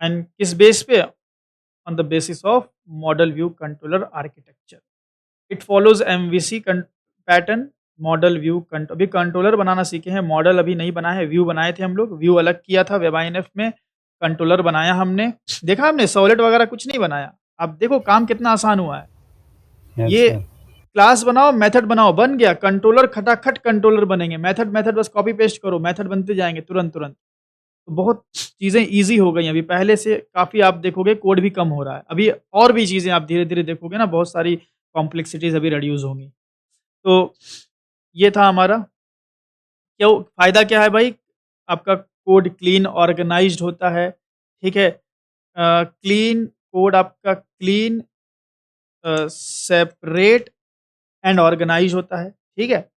And किस बेस पे, on the basis of model view controller architecture. It follows MVC pattern model view अभी controller बनाना सीखे हैं, model अभी नहीं बनाया है, view बनाए थे हम लोग, व्यू अलग किया था वेब INF में, कंट्रोलर बनाया हमने। देखा हमने सॉलिड वगैरह कुछ नहीं बनाया। अब देखो काम कितना आसान हुआ है। यस ये सर। क्लास बनाओ, मेथड बनाओ, बन गया कंट्रोलर, खटाखट कंट्रोलर बनेंगे। मेथड बस कॉपी पेस्ट करो, मेथड बनते जाएंगे तुरंत तुरंत। तो बहुत चीज़ें ईज़ी हो गई हैं, अभी पहले से काफ़ी आप देखोगे कोड भी कम हो रहा है। अभी और भी चीज़ें आप धीरे-धीरे देखोगे ना, बहुत सारी कॉम्प्लेक्सिटीज़ अभी रिड्यूस होंगी। तो ये था हमारा, क्यों फ़ायदा क्या है भाई, आपका कोड क्लीन ऑर्गेनाइज़्ड होता है, ठीक है। क्लीन कोड आपका क्लीन, सेपरेट एंड ऑर्गेनाइज़ होता है, ठीक है।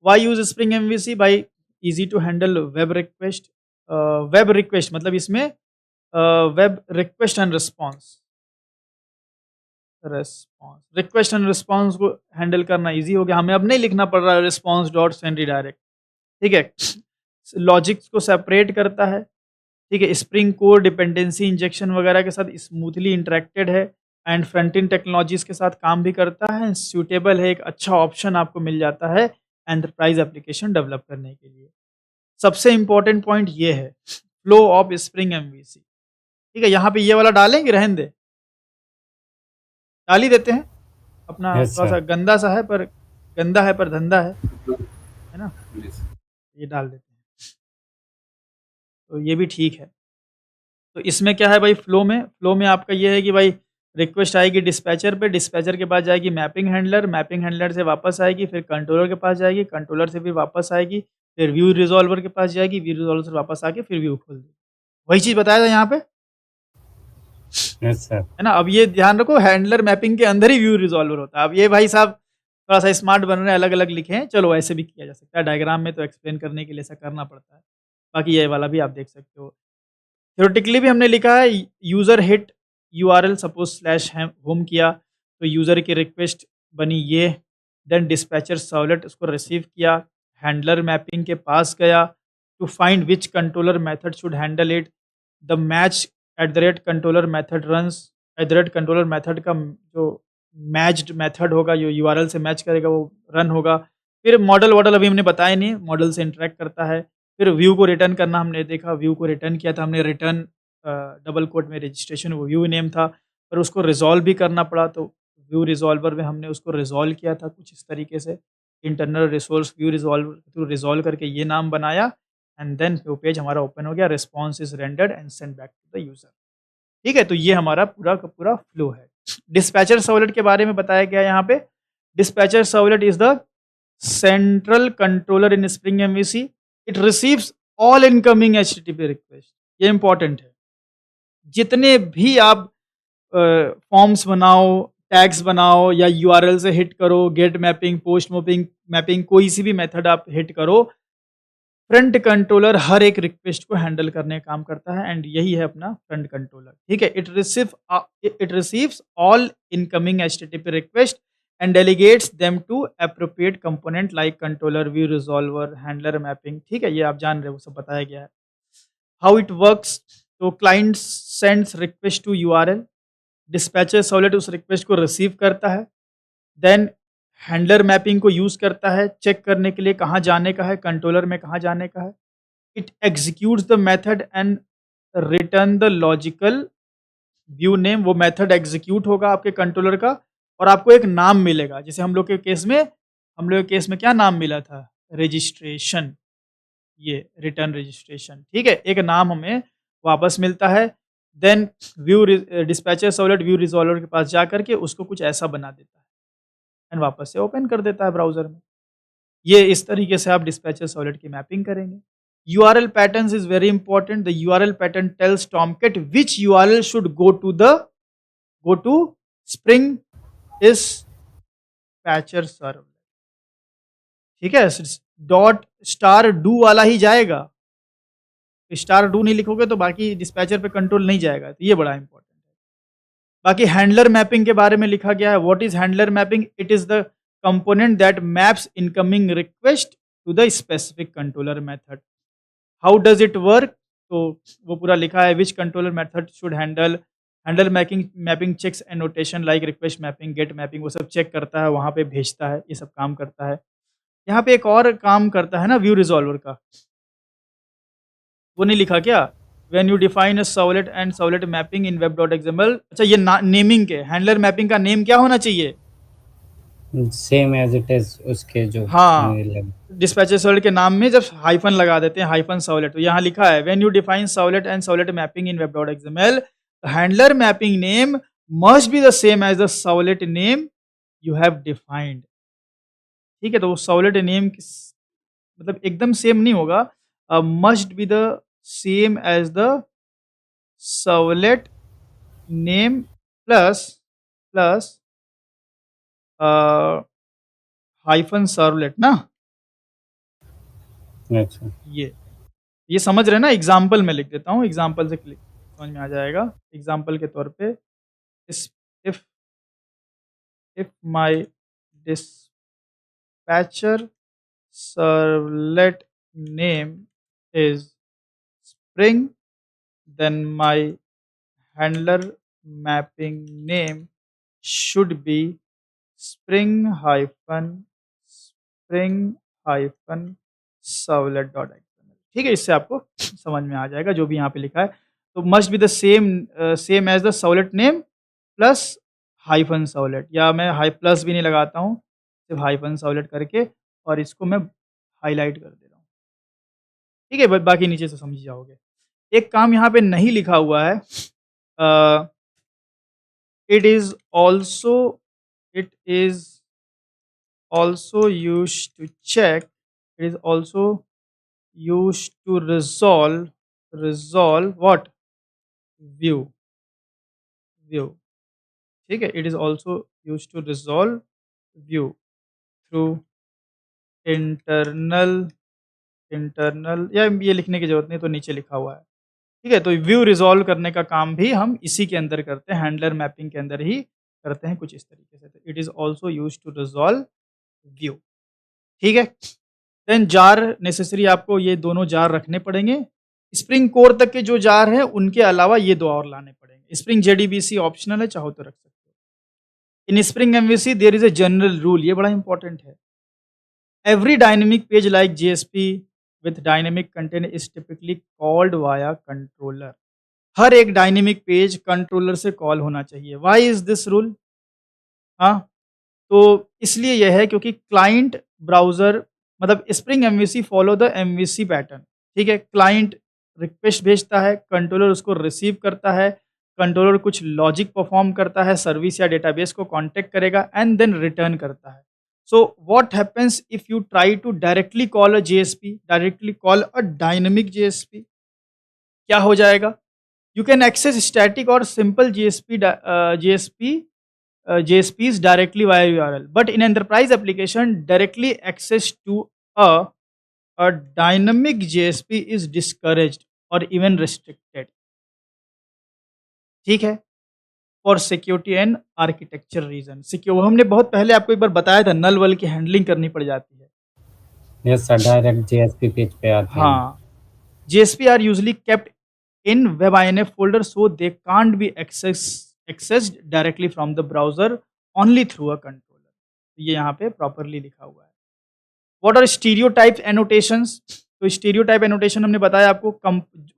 Why use Spring MVC, by easy to handle web request. Web request मतलब इसमें web request and request and response को हैंडल करना इजी हो गया, हमें अब नहीं लिखना पड़ रहा है रिस्पॉन्स डॉट सेंड रिडायरेक्ट, ठीक है। लॉजिक्स को सेपरेट करता है, ठीक है। स्प्रिंग कोड डिपेंडेंसी इंजेक्शन वगैरह के साथ स्मूथली इंटरेक्टेड है, एंड फ्रंट एंड टेक्नोलॉजीज के साथ काम भी करता है, सूटेबल है, एक अच्छा ऑप्शन आपको मिल जाता है एंटरप्राइज एप्लीकेशन डेवलप करने के लिए। सबसे इंपॉर्टेंट पॉइंट ये है, फ्लो ऑफ स्प्रिंग एमवीसी, ठीक है। यहाँ पे ये वाला डालेंगे, रहने दे, डाल ही देते हैं अपना, Yes, थोड़ा सा sir. गंदा सा है पर गंदा है पर धंधा है ना, Yes. ये डाल देते हैं। तो ये भी ठीक है। तो इसमें क्या है भाई, फ्लो में आपका ये है कि भाई रिक्वेस्ट आएगी डिस्पैचर पे, डिस्पैचर के पास जाएगी मैपिंग हैंडलर, मैपिंग हैंडलर से वापस आएगी, फिर कंट्रोलर के पास जाएगी, कंट्रोलर से फिर वापस आएगी, फिर व्यू रिजॉल्वर के पास जाएगी, व्यू रिजॉल्वर से वापस आके फिर व्यू खोल देगी। वही चीज़ बताया था यहाँ पे, यस सर। है ना। अब ये ध्यान रखो, हैंडलर मैपिंग के अंदर ही व्यू रिजॉल्वर होता है। अब ये भाई साहब थोड़ा सा स्मार्ट बन रहे हैं, अलग अलग लिखे हैं, चलो ऐसे भी किया जा सकता है, डायग्राम में तो एक्सप्लेन करने के लिए ऐसा करना पड़ता है। बाकी ये वाला भी आप देख सकते हो। थ्योरेटिकली भी हमने लिखा है, user hit URL suppose slash home किया, तो यूज़र की रिक्वेस्ट बनी ये, देन डिस्पैचर सर्वलेट उसको रिसीव किया, हैंडलर मैपिंग के पास गया to find which controller method should handle it, the match @ controller method runs, @ controller method का जो मैच्ड मेथड होगा, जो यूआरएल से मैच करेगा वो रन होगा। फिर मॉडल अभी हमने बताया नहीं, मॉडल से इंटरेक्ट करता है, फिर व्यू को रिटर्न करना हमने देखा, व्यू को रिटर्न किया था हमने, रिटर्न डबल कोट में रजिस्ट्रेशन वो व्यू नेम था, पर उसको रिजॉल्व भी करना पड़ा, तो व्यू रिजॉल्वर में हमने उसको रिजॉल्व किया था कुछ इस तरीके से, internal resource view resolve through resolve करके ये नाम बनाया, एंड देन वो पेज हमारा ओपन हो गया, response is rendered and send back to the user. ठीक है, तो ये हमारा पूरा का पूरा फ्लो है। डिस्पैचर सर्वलेट के बारे में बताया गया यहाँ पे। Dispatcher servlet is the central controller in Spring MVC. It receives all incoming HTTP request. ये इंपॉर्टेंट है, जितने भी आप फॉर्म्स बनाओ, टैग्स बनाओ या यूआरएल से हिट करो, गेट मैपिंग, पोस्ट मैपिंग, कोई सी भी मेथड आप हिट करो, फ्रंट कंट्रोलर हर एक रिक्वेस्ट को हैंडल करने का काम करता है, एंड यही है अपना फ्रंट कंट्रोलर। ठीक है, it receives all incoming HTTP request and delegates them to appropriate component like controller, view resolver, handler mapping. ठीक है, ये आप जान रहे हो, वो सब बताया गया है। हाउ इट वर्क्स, तो client sends request to URL, dispatcher servlet उस रिक्वेस्ट को रिसीव करता है, देन हैंडलर मैपिंग को यूज करता है चेक करने के लिए कहाँ जाने का है, कंट्रोलर में कहाँ जाने का है। It executes the method and return the logical view name. वो मेथड एग्जीक्यूट होगा आपके कंट्रोलर का और आपको एक नाम मिलेगा, जैसे हम लोग के केस में क्या नाम मिला था, रजिस्ट्रेशन, ये रिटर्न रजिस्ट्रेशन। ठीक है, एक नाम हमें वापस मिलता है। Then view dispatcher servlet view resolver के पास जा करके उसको कुछ ऐसा बना देता है एंड वापस से ओपन कर देता है ब्राउजर में। ये इस तरीके से आप डिस्पैचर सर्वलेट की मैपिंग करेंगे। URL patterns is very important. The URL pattern tells Tomcat which URL should go to Spring dispatcher servlet. ठीक है, डॉट स्टार डू वाला ही जाएगा, स्टार डू नहीं लिखोगे तो बाकी डिस्पैचर पे कंट्रोल नहीं जाएगा, तो ये बड़ा इंपॉर्टेंट है। बाकी हैंडलर मैपिंग के बारे में लिखा गया है। What is handler mapping? It is the component that maps incoming request to the specific controller method. How does it work? तो वो पूरा लिखा है, which controller method should handle mapping checks annotation like request mapping, get mapping, वो सब check करता है, वहाँ पे भेजता है, ये सब काम करता है। यहाँ पे एक और काम करता है ना व्यू रिजॉल्वर का, वो नहीं लिखा क्या? When you define a servlet and servlet mapping in web.xml, अच्छा ये नेमिंग के हैंडलर मैपिंग का नेम क्या होना चाहिए? सेम एज इट इज उसके जो हाँ, डिस्पैचर सर्वलेट के नाम में जब हाइफन लगा देते हैं, हाइफन सर्वलेट, तो यहाँ लिखा है when you define servlet and servlet mapping in web.xml, the handler mapping name must be the same as the servlet name you have defined। ठीक है, तो वो सर्वलेट नेम मतलब एकदम सेम नहीं होगा, must be the same as the servlet name plus hyphen servlet ना। अच्छा, ये समझ रहे ना? एग्जाम्पल में लिख देता हूँ, एग्जाम्पल से क्लिक समझ में आ जाएगा। एग्जाम्पल के तौर पे if my dispatcher servlet name is Spring, then my handler mapping name should be spring hyphen servlet.xml। ठीक है, इससे आपको समझ में आ जाएगा जो भी यहाँ पे लिखा है। तो must be the same as the servlet name plus hyphen servlet, या मैं हाई प्लस भी नहीं लगाता हूँ, सिर्फ हाइफन सर्वलेट करके और इसको मैं हाईलाइट कर दे रहा हूँ। ठीक है, बाकी नीचे से समझ जाओगे। एक काम यहाँ पे नहीं लिखा हुआ है, it is also used to check, it is also used to resolve what? View. ठीक है, it is also used to resolve view through internal, या ये लिखने की जरूरत नहीं, तो नीचे लिखा हुआ है। ठीक है, तो व्यू रिजॉल्व करने का काम भी हम इसी के अंदर करते हैं, हैंडलर मैपिंग के अंदर ही करते हैं कुछ इस तरीके से। It is also use to resolve view. ठीक है, देन जार नेसेसरी, आपको ये दोनों जार रखने पड़ेंगे। स्प्रिंग कोर तक के जो जार हैं उनके अलावा ये दो और लाने पड़ेंगे। स्प्रिंग जेडीबीसी ऑप्शनल है, चाहो तो रख सकते हो। In Spring MVC there is a general rule, ये बड़ा इंपॉर्टेंट है। Every dynamic page like JSP with dynamic content is typically called via controller. हर एक डायनेमिक पेज कंट्रोलर से कॉल होना चाहिए। Why is this rule? हाँ, तो इसलिए यह है क्योंकि क्लाइंट ब्राउज़र मतलब Spring MVC follow the MVC pattern, ठीक है? क्लाइंट रिक्वेस्ट भेजता है, कंट्रोलर उसको रिसीव करता है, कंट्रोलर कुछ लॉजिक परफॉर्म करता है, सर्विस या डेटाबेस को कॉन्टैक्ट करेगा एंड देन रिटर्न करता है। So what happens if you try to directly call a JSP, directly call a dynamic JSP, क्या हो जाएगा? You can access static or simple JSPs directly via URL, but in enterprise application, directly access to a dynamic JSP is discouraged or even restricted. ठीक है? For security and architecture reason. Secure हमने बहुत पहले आपको एक बार बताया था, नल वल की हैंडलिंग करनी पड़ जाती है। Yes sir, direct JSP page पे आते हैं। हाँ, JSP are usually kept in WebINF folder so they can't be accessed directly from the browser only through a controller. ये यहाँ पे प्रॉपरली लिखा हुआ है। What are stereotype annotations? तो stereotype annotation हमने बताया आपको,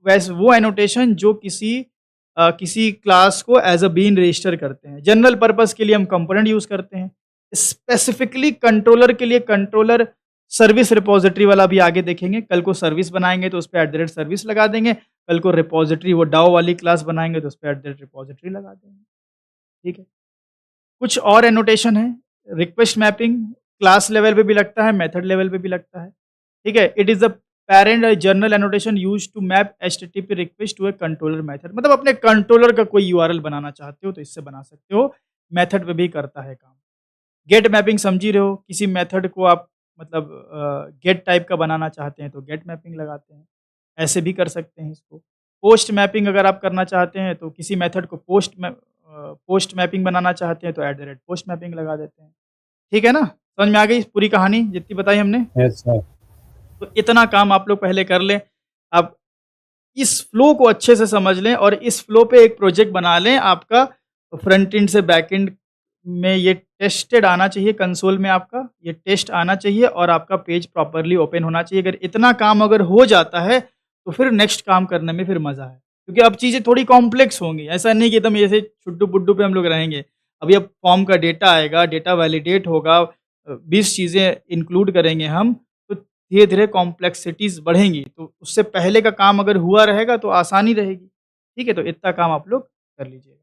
वैसे वो annotation जो किसी क्लास को एज अ बीन रजिस्टर करते हैं। जनरल पर्पस के लिए हम कंपोनेंट यूज करते हैं, स्पेसिफिकली कंट्रोलर के लिए कंट्रोलर सर्विस रिपोजिटरी वाला भी आगे देखेंगे। कल को सर्विस बनाएंगे तो उस पर @सर्विस लगा देंगे, कल को रिपोजिटरी वो डाओ वाली क्लास बनाएंगे तो उस पर @रिपोजिटरी लगा देंगे, ठीक है? कुछ और एनोटेशन है, रिक्वेस्ट मैपिंग क्लास लेवल पे भी लगता है, मेथड लेवल पे भी लगता है, ठीक है? It is the parent general annotation use to map HTTP request to a controller method. मतलब अपने कंट्रोलर का कोई URL बनाना चाहते हो तो इससे बना सकते हो, मेथड पे भी करता है काम। गेट मैपिंग समझ ही रहे हो, किसी मेथड को आप मतलब गेट टाइप का बनाना चाहते हैं तो गेट मैपिंग लगाते हैं, ऐसे भी कर सकते हैं इसको। पोस्ट मैपिंग अगर आप करना चाहते हैं तो किसी मेथड को पोस्ट मैपिंग बनाना चाहते हैं तो @पोस्ट मैपिंग लगा देते हैं, ठीक है ना? समझ में आ गई पूरी कहानी जितनी बताई हमने? Yes sir. तो इतना काम आप लोग पहले कर लें। अब इस फ्लो को अच्छे से समझ लें और इस फ्लो पे एक प्रोजेक्ट बना लें। आपका फ्रंट एंड से बैक एंड में ये टेस्टेड आना चाहिए, कंसोल में आपका ये टेस्ट आना चाहिए और आपका पेज प्रॉपरली ओपन होना चाहिए। अगर इतना काम अगर हो जाता है तो फिर नेक्स्ट काम करने में फिर मज़ा है, क्योंकि अब चीज़ें थोड़ी कॉम्प्लेक्स होंगी। ऐसा नहीं कि एकदम ऐसे छुट्टू बुड्डू पे हम लोग रहेंगे। अभी अब फॉर्म का डेटा आएगा, डेटा वैलिडेट होगा, 20 चीज़ें इंक्लूड करेंगे हम, तो धीरे धीरे कॉम्प्लेक्सिटीज़ बढ़ेंगी। तो उससे पहले का काम अगर हुआ रहेगा तो आसानी रहेगी, ठीक है? तो इतना काम आप लोग कर लीजिएगा।